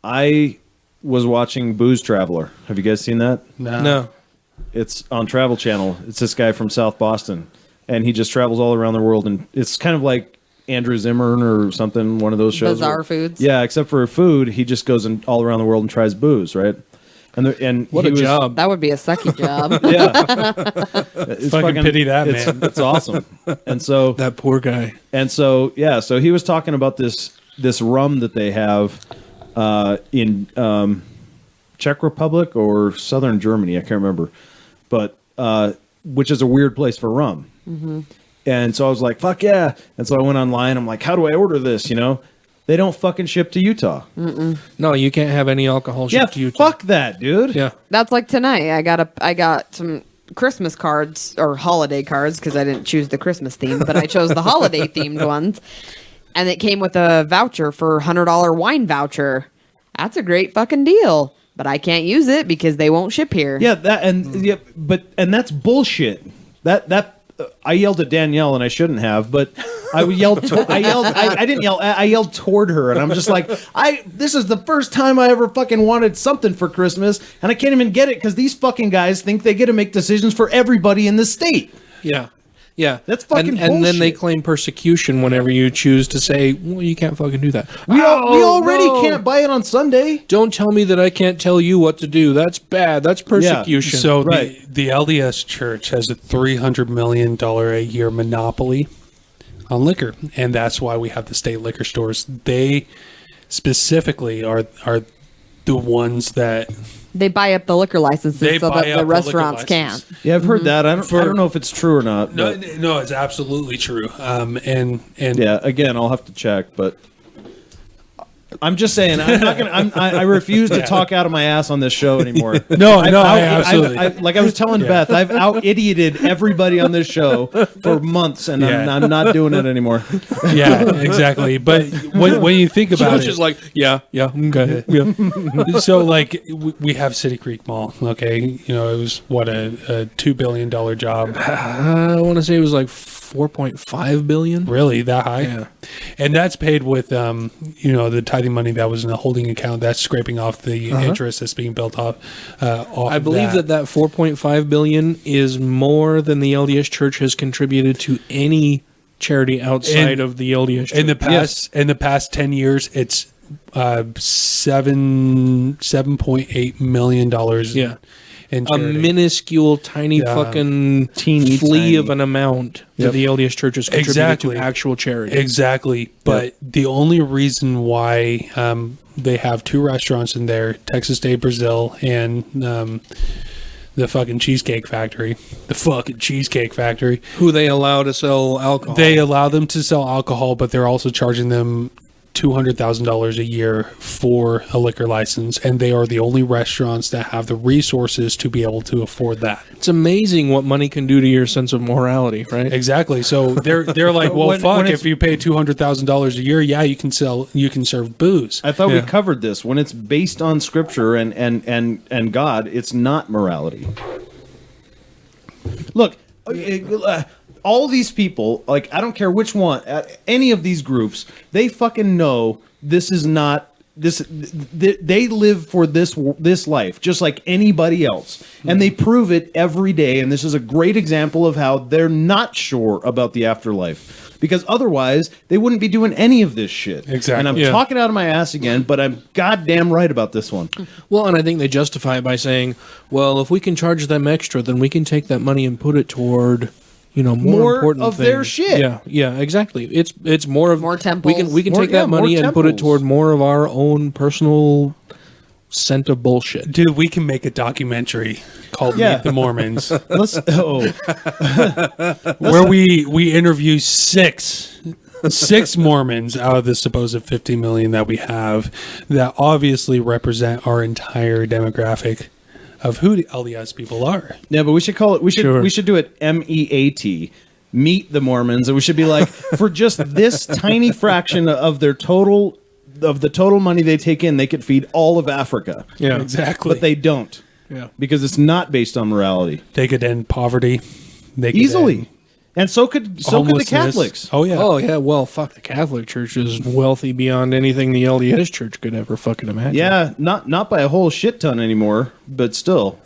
I was watching Booze Traveler. Have you guys seen that? No. It's on Travel Channel. It's this guy from South Boston, and he just travels all around the world, and it's kind of like Andrew Zimmern or something, one of those shows. Bizarre Foods. Yeah, except for food, he just goes all around the world and tries booze, right? And what a job. That would be a sucky job. Yeah. It's fucking pity that, man. It's awesome. And so that poor guy. And so so he was talking about this rum that they have in Czech Republic or southern Germany, I can't remember, but which is a weird place for rum. Mm-hmm. And so I was like, fuck yeah. And so I went online. I'm like, how do I order this? They don't fucking ship to Utah. Mm-mm. No, you can't have any alcohol shipped to Utah. Fuck that, dude. Yeah. That's like tonight. I got some Christmas cards or holiday cards because I didn't choose the Christmas theme, but I chose the holiday themed ones. And it came with a voucher for $100 wine voucher. That's a great fucking deal. But I can't use it because they won't ship here. Yeah, and that's bullshit. That I yelled at Danielle, and I shouldn't have, but I yelled. I didn't yell. I yelled toward her, and I'm just like, This is the first time I ever fucking wanted something for Christmas, and I can't even get it because these fucking guys think they get to make decisions for everybody in the state. Yeah. Yeah. That's fucking and then they bullshit. claim persecution whenever you choose to say, well, you can't fucking do that. We already can't buy it on Sunday. Don't tell me that I can't tell you what to do. That's bad. That's persecution. So Right. the LDS Church has a $300 million a year monopoly on liquor, and that's why we have the state liquor stores. They specifically are the ones that They buy up the liquor licenses They so buy that up the the restaurants liquor can't. license. Yeah, I've heard that. I don't know if it's true or not. no, But no, it's absolutely true. And yeah, again, I'll have to check, but I'm just saying, I'm not gonna. I refuse to talk out of my ass on this show anymore. absolutely. Like I was telling Beth, I've out-idioted everybody on this show for months, and I'm not doing it anymore. yeah, exactly. But when you think about George it, is like, okay, yeah. so like we have City Creek Mall. Okay, you know, it was what a $2 billion job. I want to say it was like 4.5 billion. Really that high? Yeah. And that's paid with the tithing money that was in a holding account. That's scraping off the interest that's being built off. I believe that 4.5 billion is more than the LDS Church has contributed to any charity outside of the LDS Church. in the past 10 years, it's $7.8 million. Yeah. In A charity. minuscule, tiny fucking Teeny flea tiny. of an amount that the LDS Church has contributed Exactly. to actual charity. Exactly. But the only reason why they have two restaurants in there, Texas Day Brazil and the fucking Cheesecake Factory. The fucking Cheesecake Factory. Who they allow to sell alcohol. They allow them to sell alcohol, but they're also charging them $200,000 a year for a liquor license, and they are the only restaurants that have the resources to be able to afford that. It's amazing what money can do to your sense of morality, right? Exactly. So they're like, well, When if you pay $200,000 a year, yeah, you can serve booze. I thought we Yeah. covered this. When it's based on Scripture and God, it's not morality. Look, all these people, like, I don't care which one, any of these groups, they fucking know this is not this. They live for this life just like anybody else, and they prove it every day. And this is a great example of how they're not sure about the afterlife, because otherwise they wouldn't be doing any of this shit. Exactly. And I'm Yeah. talking out of my ass again, but I'm goddamn right about this one. Well, and I think they justify it by saying, well, if we can charge them extra, then we can take that money and put it toward, more More important of things. their shit. Yeah, exactly. It's more of More We can temples. take that more money and put it temples. toward more of our own personal scent of bullshit. Dude, we can make a documentary called Yeah. Meet the Mormons, Where where we interview six Mormons out of the supposed 50 million that we have, that obviously represent our entire demographic of who the LDS people are. Yeah, but we should call it. We Sure. should do it MEAT. Meet the Mormons, and we should be like, for just this tiny fraction of the total money they take in, they could feed all of Africa. Yeah, Exactly. But they don't, Yeah. because it's not based on morality. They could end poverty. They could Easily. end And so could the homelessness. Catholics. Oh yeah. Oh yeah, well, fuck, the Catholic Church is wealthy beyond anything the LDS Church could ever fucking imagine. Yeah, not by a whole shit ton anymore, but still.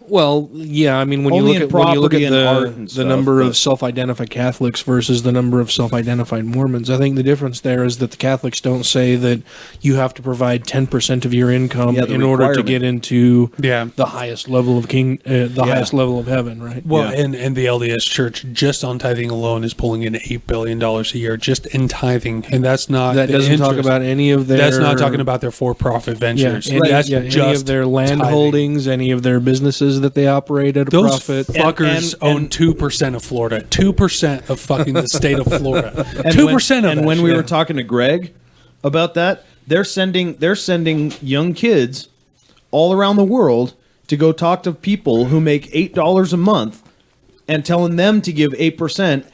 Well, yeah, I mean, when you Only look in at property and art and the stuff, number but- of self-identified Catholics versus the number of self-identified Mormons, I think the difference there is that the Catholics don't say that you have to provide 10% of your income Yeah, the in order to requirement. get into Yeah. the highest level of highest level of heaven, right? Well, Yeah. and the LDS Church, just on tithing alone, is pulling in $8 billion a year just in tithing, and that's not That the doesn't talk interest. about any of their. That's not talking about their for-profit ventures. That's any just of their land tithing. holdings, any of their businesses that they operate at a Those profit. fuckers And- own 2% of Florida. 2% of fucking the state of Florida. And 2% of and that when we shit. were talking to Greg about that, they're sending young kids all around the world to go talk to people who make $8 a month and telling them to give 8%.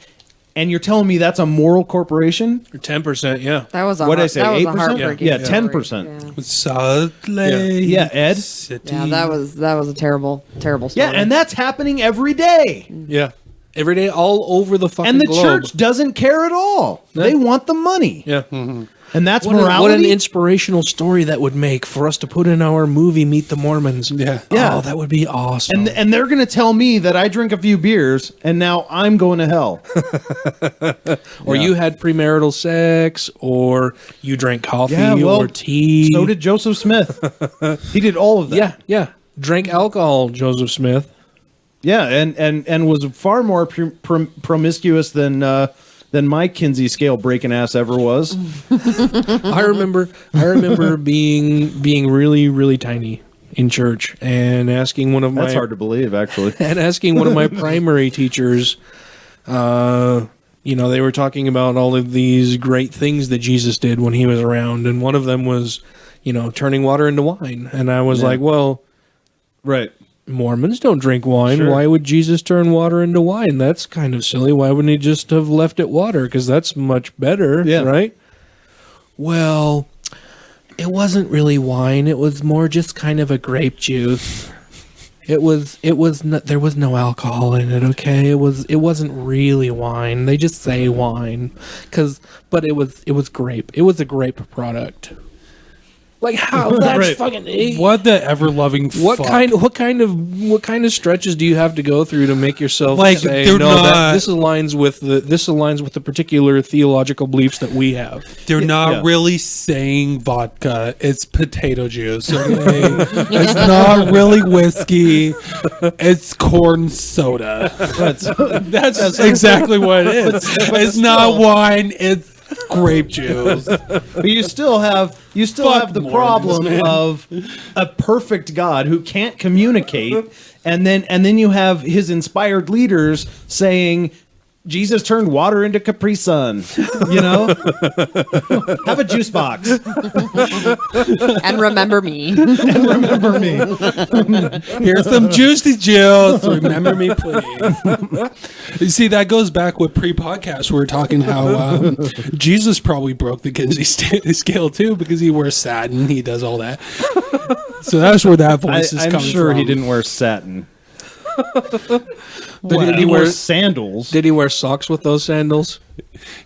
And you're telling me that's a moral corporation? 10%, yeah. That was a What'd I heart- say, That was a 8%? heartbreaking Yeah, story. 10%. Yeah. Salt Lake Yeah, Ed? City. Yeah, that was a terrible story. Yeah, and that's happening every day. Yeah. Every day, all over the fucking And the globe. church doesn't care at all. They want the money. Yeah. And that's What morality. an inspirational story that would make for us to put in our movie, Meet the Mormons. Yeah. Yeah. Oh, that would be awesome. and they're going to tell me that I drink a few beers and now I'm going to hell. Or you had premarital sex, or you drank coffee or tea. So did Joseph Smith. He did all of that. Yeah. Drank alcohol, Joseph Smith. Yeah, and was far more promiscuous than my Kinsey scale breaking ass ever was. I remember being really, really tiny in church and asking one of my That's hard to believe, actually. and asking one of my primary teachers, they were talking about all of these great things that Jesus did when he was around, and one of them was, turning water into wine. And I was like, well, Right. Mormons don't drink wine. Sure. Why would Jesus turn water into wine? That's kind of silly. Why wouldn't he just have left it water? Because that's much better, right? Well, it wasn't really wine. It was more just kind of a grape juice. There was no alcohol in it. Okay, it wasn't really wine. They just say wine, but it was grape. It was a grape product. Like how? That's Right. fucking. What the ever loving What kind of stretches do you have to go through to make yourself say they're no? not, This aligns with the particular theological beliefs that we have. they're not Yeah. really saying vodka. It's potato juice. Okay? It's not really whiskey. It's corn soda. That's exactly what it is. It's not wine. It's grape juice. But you still have the Mormons, problem man. of a perfect God who can't communicate, and then you have his inspired leaders saying Jesus turned water into Capri Sun. Have a juice box. And remember me. Remember me. Here's some juicy juice. Remember me, please. You see, that goes back with pre-podcast. We were talking how Jesus probably broke the Kinsey scale too, because he wears satin. He does all that. So that's where that voice is I'm coming sure from. he didn't wear satin. Did He he wore wear sandals. Did he wear socks with those sandals?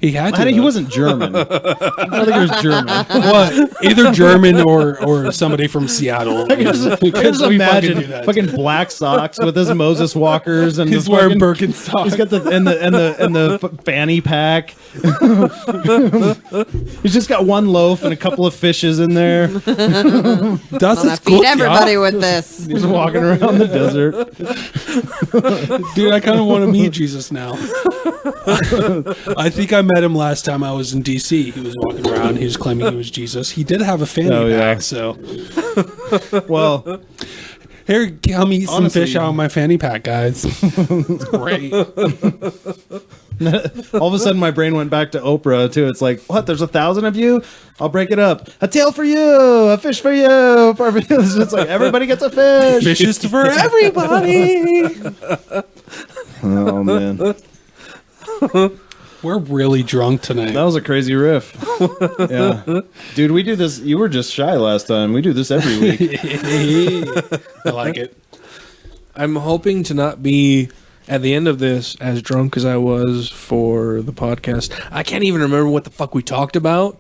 He had to. I think he though. wasn't German. I don't think he was German. What? Either German or somebody from Seattle. I can just Because we imagine do that. fucking black socks with his Moses Walkers, and He's the wearing fucking- Birkenstocks. He's got the fanny pack. He's just got one loaf and a couple of fishes in there. Das I'm gonna ist feed gut, everybody ja. with this. He's walking around the desert. Dude, I kind of want to meet Jesus now. I think I met him last time I was in D.C. He was walking around. He was claiming he was Jesus. He did have a fanny Oh, yeah. pack, so Well, here, come eat some Honestly- fish out of my fanny pack, guys. It's great. all of a sudden my brain went back to Oprah too. It's like, what? There's 1,000 of you? I'll break it up. A tail for you, a fish for you. It's just like everybody gets a fish. Fish is for everybody. Oh man, We're really drunk tonight. that was a crazy riff. Yeah, dude, we do this. You were just shy last time. We do this every week. I like it. I'm hoping to not be at the end of this as drunk as I was for the podcast. I can't even remember what the fuck we talked about.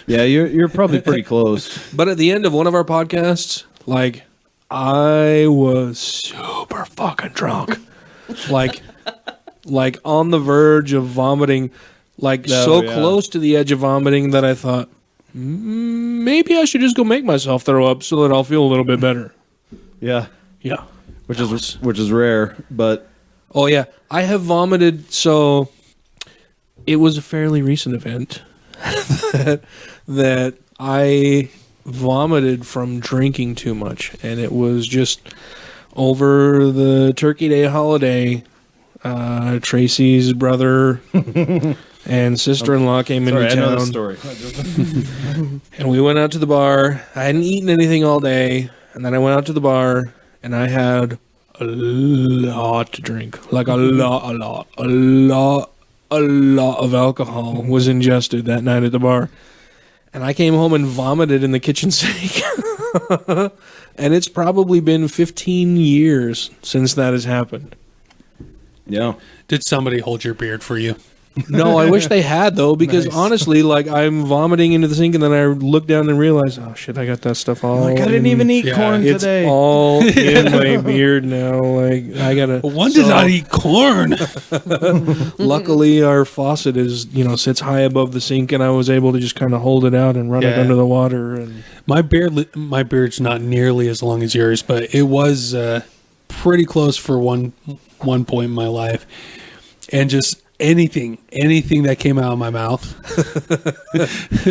Yeah, you're probably pretty close. But at the end of one of our podcasts, like, I was super fucking drunk. like on the verge of vomiting, so yeah. close to the edge of vomiting that I thought, maybe I should just go make myself throw up so that I'll feel a little bit better. Yeah, Yeah. which is rare, but Oh, yeah. I have vomited, so it was a fairly recent event that I vomited from drinking too much. And it was just over the Turkey Day holiday. Tracy's brother and sister-in-law came sorry, into I know town. the story. And we went out to the bar. I hadn't eaten anything all day. And then I went out to the bar, and I had a lot to drink. Like a lot of alcohol was ingested that night at the bar. And I came home and vomited in the kitchen sink. And it's probably been 15 years since that has happened. Yeah. Did somebody hold your beard for you? No, I wish they had though, because Nice. honestly, like I'm vomiting into the sink, and then I look down and realize, oh shit, I got that stuff all. Like, I didn't even eat Yeah. corn It's today. all in my beard now. Like I gotta. One did not eat corn. Luckily, our faucet is sits high above the sink, and I was able to just kind of hold it out and run it Yeah. under the water. And My beard's not nearly as long as yours, but it was pretty close for one point in my life, and just anything that came out of my mouth,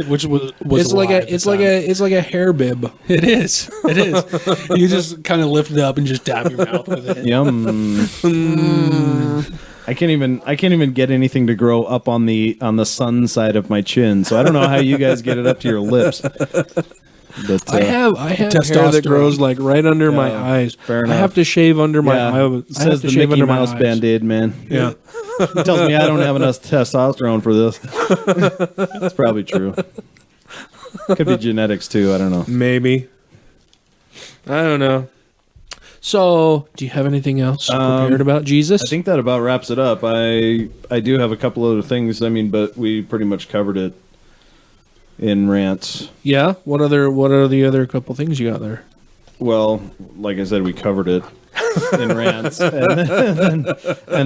which was it's like alive at the time. it's like a hair bib. It is. You just kind of lift it up and just dab your mouth with it. Yum. I can't even get anything to grow up on the sun side of my chin. So I don't know how you guys get it up to your lips. But I have hair that Testosterone. grows like right under my eyes. fair I enough. have to shave under my yeah, eye. I have says to the shave Mickey under my Mouse eyes. Band-Aid man. Yeah. He tells me I don't have enough testosterone for this. That's probably true. Could be genetics too. I don't know. Maybe. I don't know. So, do you have anything else prepared about Jesus? I think that about wraps it up. I do have a couple other things. I mean, but we pretty much covered it in rants. Yeah. What are the other couple things you got there? Well, like I said, we covered it in rants, and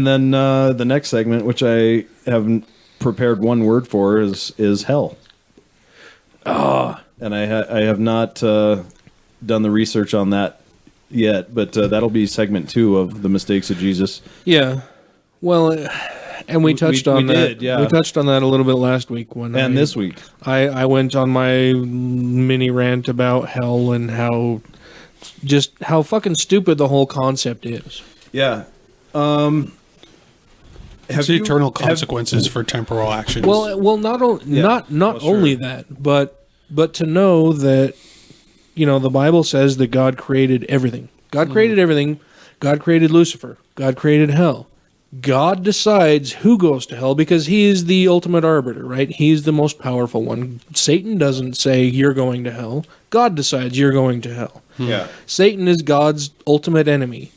then the next segment, which I haven't prepared one word for, is hell. And I have not done the research on that yet, but that'll be segment 2 of the mistakes of Jesus. Yeah. Well, and we touched on we that. did, yeah. We touched on that a little bit last week And this week, I went on my mini rant about hell and how fucking stupid the whole concept is. yeah. It's eternal consequences for temporal actions. Well, not Well, sure. only that, but to know that the Bible says that God created everything. God created everything. God created Lucifer. God created hell. God decides who goes to hell because he is the ultimate arbiter, right? He's the most powerful one. Satan doesn't say you're going to hell. God decides you're going to hell. Yeah. Satan is God's ultimate enemy.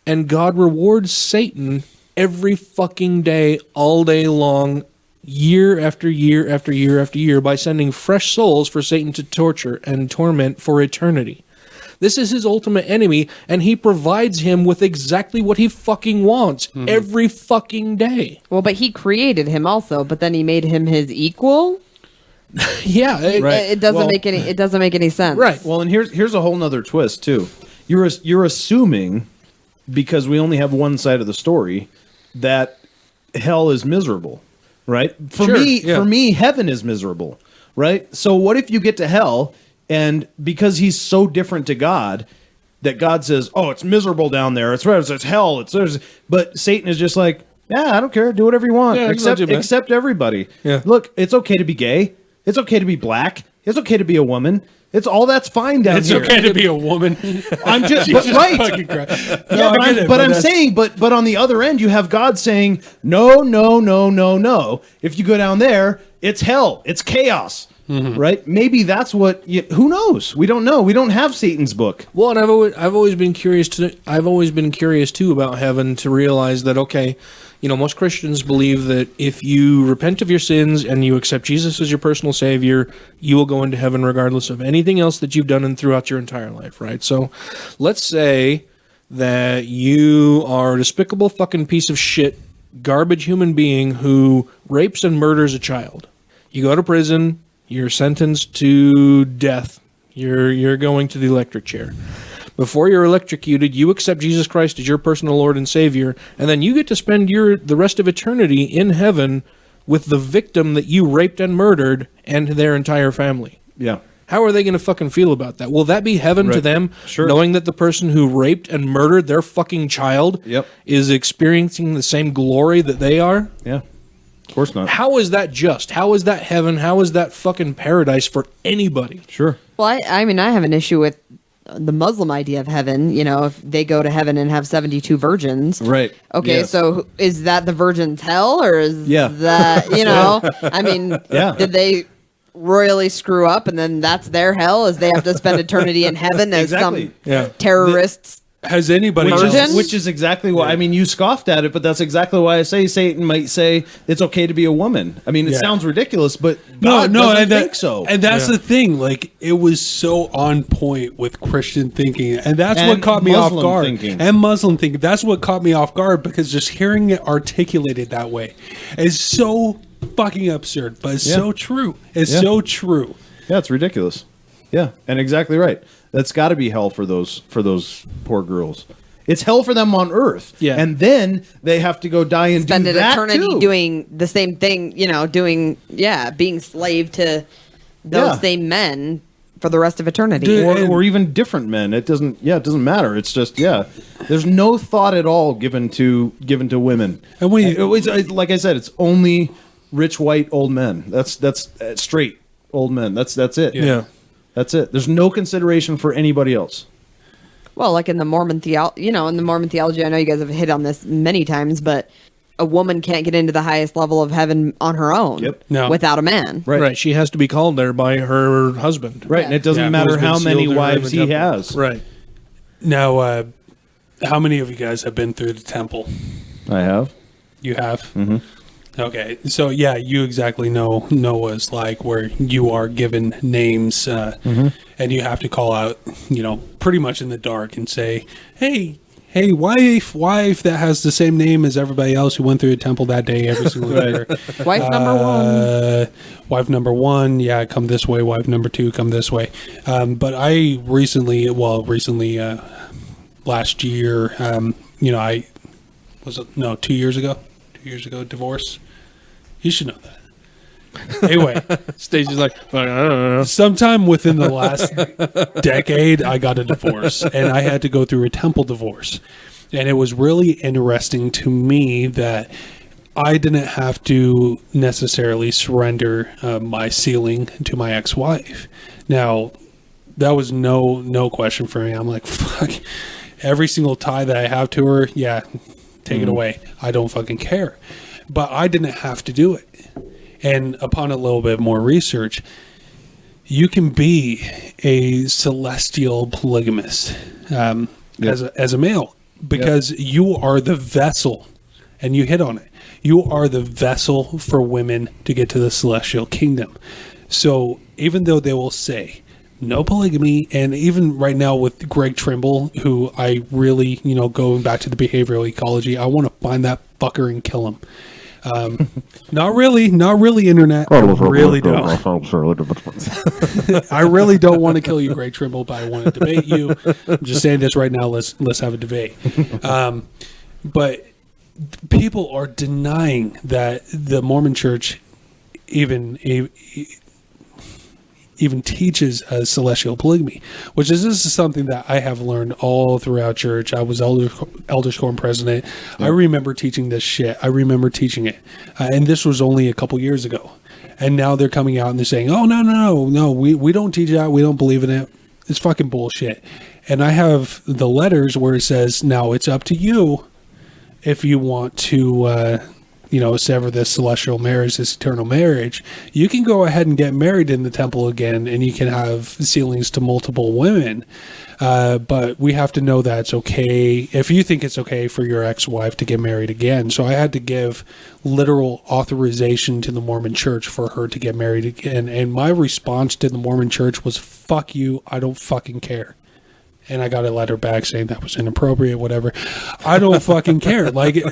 And God rewards Satan every fucking day, all day long, year after year after year after year, by sending fresh souls for Satan to torture and torment for eternity. This is his ultimate enemy, and he provides him with exactly what he fucking wants every fucking day. Well, but he created him also, but then he made him his equal. Yeah, Right. It doesn't Well- make any. It doesn't make any sense. right. Well, and here's a whole nother twist too. You're assuming, because we only have one side of the story, that hell is miserable, right? For Sure, me, yeah. for me, heaven is miserable, right? So what if you get to hell, and because he's so different to God, that God says, "Oh, it's miserable down there. It's hell. But Satan is just like, "Yeah, I don't care. Do whatever you want. Yeah, it's not too bad." Accept everybody. Yeah. Look, it's okay to be gay. It's okay to be black. It's okay to be a woman. That's fine down it's here. okay to be a woman. I'm just Jesus right. fucking Christ. No, Yeah, I get it, but I'm that's- saying, but on the other end, you have God saying, no, no, no, no, no. If you go down there, it's hell. It's chaos. Right? Maybe that's what. Who knows? We don't know. We don't have Satan's book. Well, and I've always been curious too about heaven, to realize that most Christians believe that if you repent of your sins and you accept Jesus as your personal savior, you will go into heaven regardless of anything else that you've done throughout your entire life, right? So, let's say that you are a despicable fucking piece of shit, garbage human being who rapes and murders a child. You go to prison. You're sentenced to death. You're going to the electric chair. Before you're electrocuted, you accept Jesus Christ as your personal Lord and Savior, and then you get to spend the rest of eternity in heaven with the victim that you raped and murdered and their entire family. Yeah. How are they going to fucking feel about that? Will that be heaven to Right. them, Sure. knowing that the person who raped and murdered their fucking child Yep. is experiencing the same glory that they are? Yeah. Of course not. How is that just? How is that heaven? How is that fucking paradise for anybody? Sure. Well, I mean, I have an issue with the Muslim idea of heaven. If they go to heaven and have 72 virgins. Right. Okay, Yes. so is that the virgin's hell, or is Yeah. that, I mean, Yeah. did they royally screw up and then that's their hell, as they have to spend eternity in heaven as Exactly. some Yeah. terrorists Has anybody Virgin? Which is exactly why, I mean, you scoffed at it, but that's exactly why I say Satan might say it's okay to be a woman. I mean, it sounds ridiculous, but God doesn't think so. And that's the thing. Like, it was so on point with Christian thinking. And that's And what caught me off Muslim guard. thinking. And Muslim thinking. That's what caught me off guard, because just hearing it articulated that way is so fucking absurd, but it's so true. It's so true. Yeah, it's ridiculous. Yeah, and exactly right. That's got to be hell for those poor girls. It's hell for them on earth. Yeah. And then they have to go die and Spend do an that eternity too. doing the same thing, being slave to those same men for the rest of eternity. or even different men. It doesn't matter. It's just there's no thought at all given to women. And when like I said, it's only rich white old men. That's straight old men. That's it. Yeah. That's it. There's no consideration for anybody else. Well, like in the Mormon theology, I know you guys have hit on this many times, but a woman can't get into the highest level of heaven on her own without a man. Right. She has to be called there by her husband. Right. And it doesn't matter how many wives he has. Right. Now, how many of you guys have been through the temple? I have. You have? Mm-hmm. Okay. So, you exactly know what it's like, where you are given names and you have to call out, pretty much in the dark and say, hey, wife that has the same name as everybody else who went through the temple that day every single year. Wife number one. Wife number one, come this way. Wife number two, come this way. But I recently, last year, 2 years ago, divorce. You should know that. Anyway, Stacey's like, I don't know. sometime within the last decade, I got a divorce, and I had to go through a temple divorce. And it was really interesting to me that I didn't have to necessarily surrender my sealing to my ex-wife. Now, that was no question for me. I'm like, fuck, every single tie that I have to her, take it away. I don't fucking care. But I didn't have to do it. And upon a little bit more research, you can be a celestial polygamist as a male, because you are the vessel, and you hit on it. You are the vessel for women to get to the celestial kingdom. So even though they will say no polygamy, and even right now with Greg Trimble, who I really, going back to the behavioral ecology, I want to find that fucker and kill him. Not really, internet. I really don't. I really don't want to kill you, Greg Trimble, but I want to debate you. I'm just saying this right now. Let's have a debate. But people are denying that the Mormon Church even teaches a celestial polygamy, which is something that I have learned all throughout church. I was Elders Quorum president. I remember teaching this shit. I remember teaching it. And this was only a couple years ago. And now they're coming out and they're saying, oh, no, we don't teach that. We don't believe in it. It's fucking bullshit. And I have the letters where it says, now it's up to you if you want to, sever this celestial marriage, this eternal marriage. You can go ahead and get married in the temple again, and you can have sealings to multiple women. But we have to know that it's okay, if you think it's okay for your ex-wife to get married again. So I had to give literal authorization to the Mormon Church for her to get married again. And my response to the Mormon Church was, fuck you, I don't fucking care. And I got a letter back saying that was inappropriate, whatever. I don't fucking care. Like,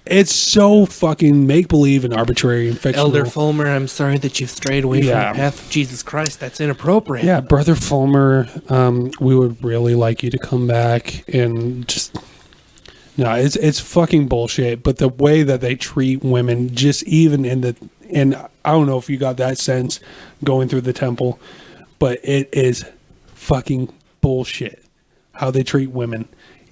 it's so fucking make-believe and arbitrary and fictional. Elder Fullmer, I'm sorry that you've strayed away from the path of Jesus Christ. That's inappropriate. Yeah, Brother Fullmer, we would really like you to come back and just... No, it's fucking bullshit. But the way that they treat women, just even and I don't know if you got that sense going through the temple, but it is fucking bullshit how they treat women.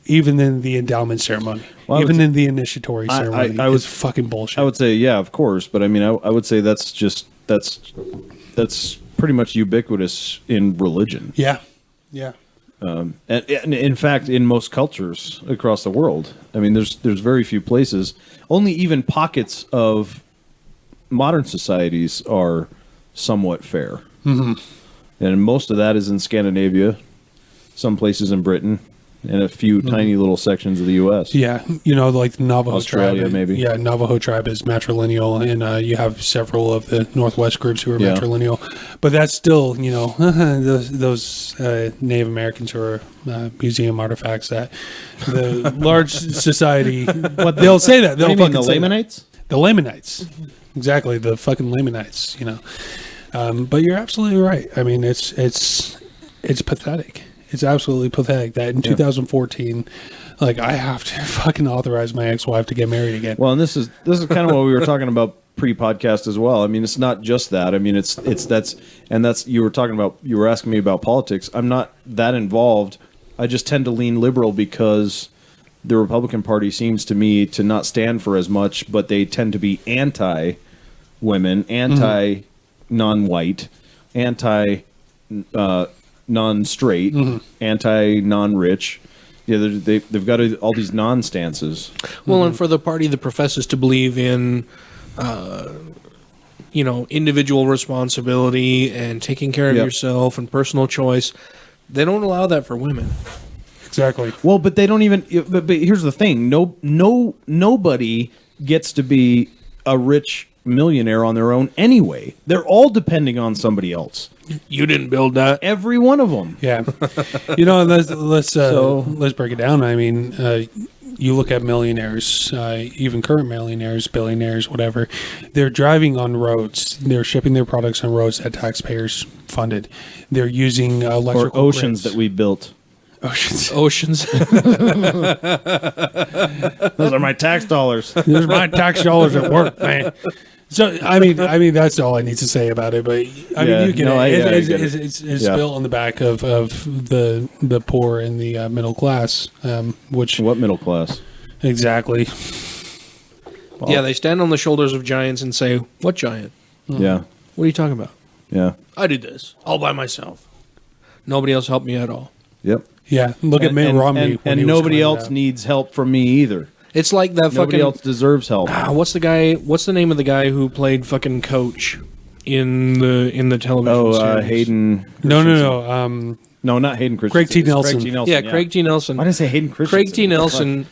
Even in the endowment ceremony, even in the initiatory ceremony, it's fucking bullshit. I would say, yeah, of course, but I mean, I would say that's pretty much ubiquitous in religion. Yeah. And in fact, in most cultures across the world, I mean, there's very few places. Only even pockets of modern societies are somewhat fair, and most of that is in Scandinavia, some places in Britain. in a few tiny little sections of the U.S. Yeah, like the Navajo Australia, tribe. maybe. Yeah, Navajo tribe is matrilineal, and you have several of the Northwest groups who are matrilineal. But that's still, those Native Americans who are museum artifacts that the large society. They'll say that. They'll What do you mean, fucking the say that. Lamanites? The Lamanites, exactly. The fucking Lamanites. But you're absolutely right. I mean, it's pathetic. It's absolutely pathetic that in 2014, like, I have to fucking authorize my ex-wife to get married again. Well, and this is kind of what we were talking about pre-podcast as well. I mean, it's not just that. I mean, that's you were asking me about politics. I'm not that involved. I just tend to lean liberal because the Republican Party seems to me to not stand for as much, but they tend to be anti-women, anti-non-white, non-straight, anti-non-rich. Yeah, they've got all these non-stances. Well, and for the party that professes to believe in, individual responsibility and taking care of yourself and personal choice, they don't allow that for women. Exactly. Well, but they don't even. But here's the thing: nobody gets to be a rich millionaire on their own anyway. They're all depending on somebody else. You didn't build that. Every one of them. Yeah. Let's break it down. I mean, you look at millionaires, even current millionaires, billionaires, whatever. They're driving on roads. They're shipping their products on roads that taxpayers funded. They're using electrical Or oceans grids. that we built. Oceans. Those are my tax dollars. There's my tax dollars at work, man. So I mean that's all I need to say about it. But I mean, you can. It's built on the back of the poor and the middle class. Which What middle class? exactly? Yeah, they stand on the shoulders of giants and say, "What giant? Yeah, What are you talking about? yeah, I did this all by myself. Nobody else helped me at all." yep. Yeah, look at Mitt Romney. when and he was nobody coming else out. needs help from me either. It's like that Nobody fucking. else deserves help. What's the name of the guy who played fucking Coach in the television Oh, series? Hayden. No. No, not Hayden Christensen. Craig T. It's Nelson. Craig T. Nelson. Yeah, Craig T. Nelson. Why did I say Hayden Christensen? Craig T. Nelson,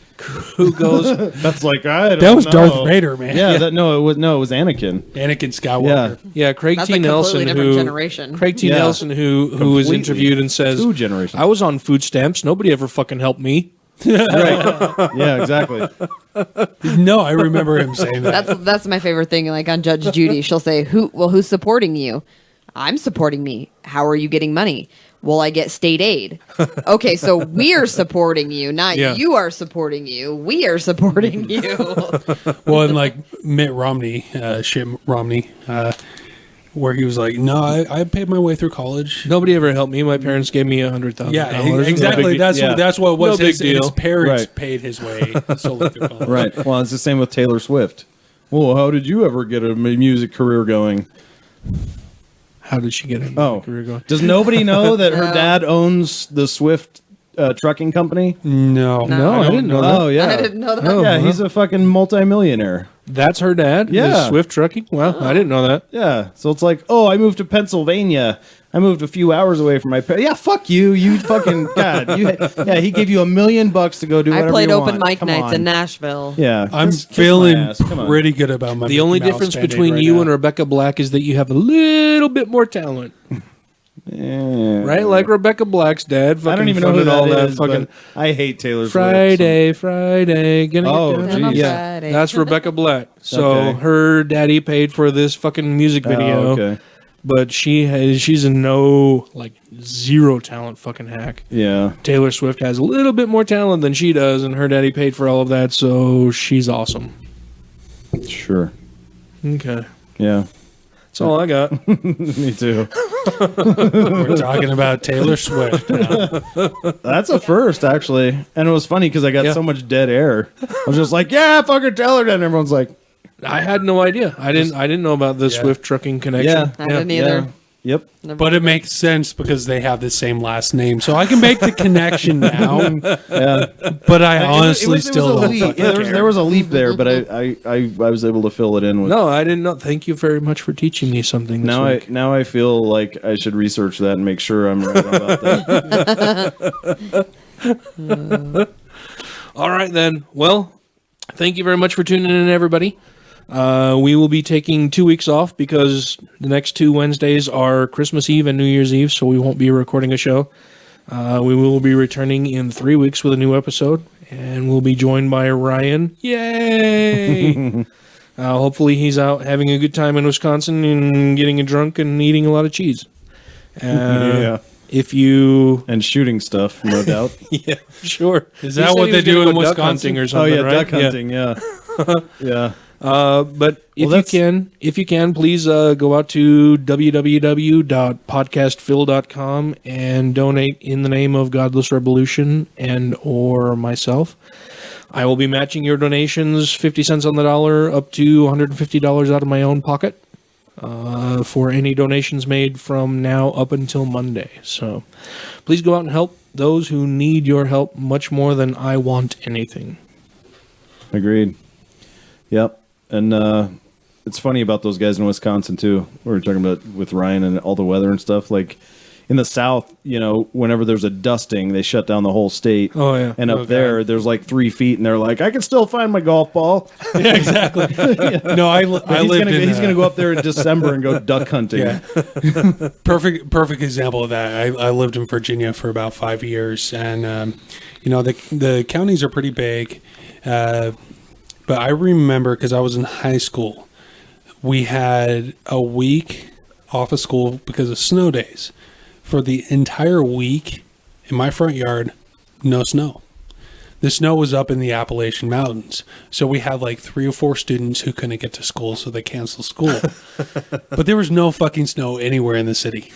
who goes. That's like I don't That was know. Darth Vader, man. Yeah, it was Anakin. Anakin Skywalker. Yeah, Craig That's T. a Nelson, completely different who generation. Craig T. Yeah. Nelson, who was Completely. interviewed and says, Two generations. "I was on food stamps. Nobody ever fucking helped me." Right. Yeah, exactly. No, I remember him saying that. That's my favorite thing. Like on Judge Judy, she'll say, who's supporting you? I'm supporting me. How are you getting money? Well, I get state aid. Okay, so we're supporting you, not you are supporting you. We are supporting you. Well, and like Mitt Romney, where he was like, "No, I paid my way through college." Nobody ever helped me. My parents gave me $100,000. Yeah, No exactly. big- That's what it was. No big His deal. parents Right. paid his way solely through college. Right. Well, it's the same with Taylor Swift. Well, how did you ever get a music career going? How did she get a career going? Does nobody know that her dad owns the Swift trucking company? No. No, I didn't know that. Oh, yeah. I didn't know that. Yeah, he's a fucking multimillionaire. That's her dad? Yeah. Is Swift Trucking? Well, I didn't know that. Yeah. So it's like, oh, I moved to Pennsylvania. I moved a few hours away from my parents. Yeah, fuck you. You fucking God. He gave you $1 million to go do whatever I played you open want. mic Come nights on. in Nashville. Yeah. I'm kiss my feeling ass. Come on. pretty good about my. The only Mickey Mouse difference Band-Aid between right you now. and Rebecca Black is that you have a little bit more talent. Yeah. Right? Like Rebecca Black's dad fucking I don't even know who funded all that that is, fucking but I hate Taylor Swift. Friday, gonna Oh, get down. geez. Yeah, Friday. that's Rebecca Black. So Okay. her daddy paid for this fucking music video, Oh, okay. but she's a zero talent fucking hack. Yeah. Taylor Swift has a little bit more talent than she does, and her daddy paid for all of that, so she's awesome. Sure. Okay, Yeah. that's all I got. Me too. We're talking about Taylor Swift now. That's a first, actually. And it was funny because I got so much dead air. I was just like, yeah, fucking tell her that. And everyone's like, I had no idea. I didn't know about the Swift trucking connection. yeah. I didn't either. Yep. But it makes sense because they have the same last name, so I can make the connection now. Yeah. But I honestly it still was a don't leap. fucking Yeah, care. there was a leap there, but I was able to fill it in with. No, I didn't know. Thank you very much for teaching me something this week. Now I feel like I should research that and make sure I'm right about that. All right, then. Well, thank you very much for tuning in, everybody. We will be taking 2 weeks off because the next 2 Wednesdays are Christmas Eve and New Year's Eve, so we won't be recording a show. We will be returning in 3 weeks with a new episode, and we'll be joined by Ryan. Yay! Hopefully he's out having a good time in Wisconsin and getting drunk and eating a lot of cheese. Yeah. If you... And shooting stuff, no doubt. Yeah, sure. Is that what they do in Wisconsin or something, right? Duck hunting, yeah. Yeah. But if you can, please go out to www.podcastphil.com and donate in the name of Godless Rebelution and or myself. I will be matching your donations 50 cents on the dollar up to $150 out of my own pocket for any donations made from now up until Monday. So please go out and help those who need your help much more than I want anything. Agreed. Yep. And it's funny about those guys in Wisconsin, too. We were talking about with Ryan and all the weather and stuff. Like, in the South, you know, whenever there's a dusting, they shut down the whole state. Oh, yeah. And up there, there's like 3 feet, and they're like, I can still find my golf ball. Yeah, exactly. No, I lived in... He's going to go up there in December and go duck hunting. Yeah. Perfect example of that. I lived in Virginia for about 5 years, and, you know, the counties are pretty big. But I remember, because I was in high school, we had a week off of school because of snow days. For the entire week, in my front yard, no snow. The snow was up in the Appalachian Mountains. So we had like 3 or 4 students who couldn't get to school, so they canceled school. But there was no fucking snow anywhere in the city.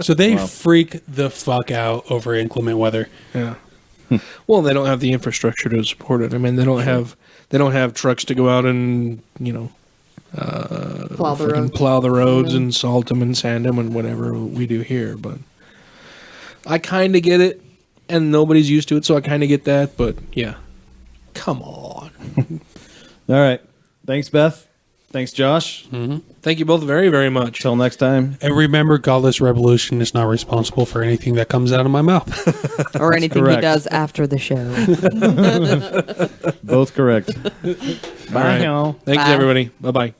So they freak the fuck out over inclement weather. Yeah. Well, they don't have the infrastructure to support it. I mean, they don't have trucks to go out and, you know, plow the roads and salt them and sand them and whatever we do here. But I kind of get it, and nobody's used to it, so I kind of get that. But yeah, come on. All right. Thanks, Beth. Thanks, Josh. Mm-hmm. Thank you both very, very much. Till next time. And remember, Godless Rebelution is not responsible for anything that comes out of my mouth. Or anything correct. he does after the show. Both correct. Bye. Bye. Thanks, Bye. everybody. Bye-bye.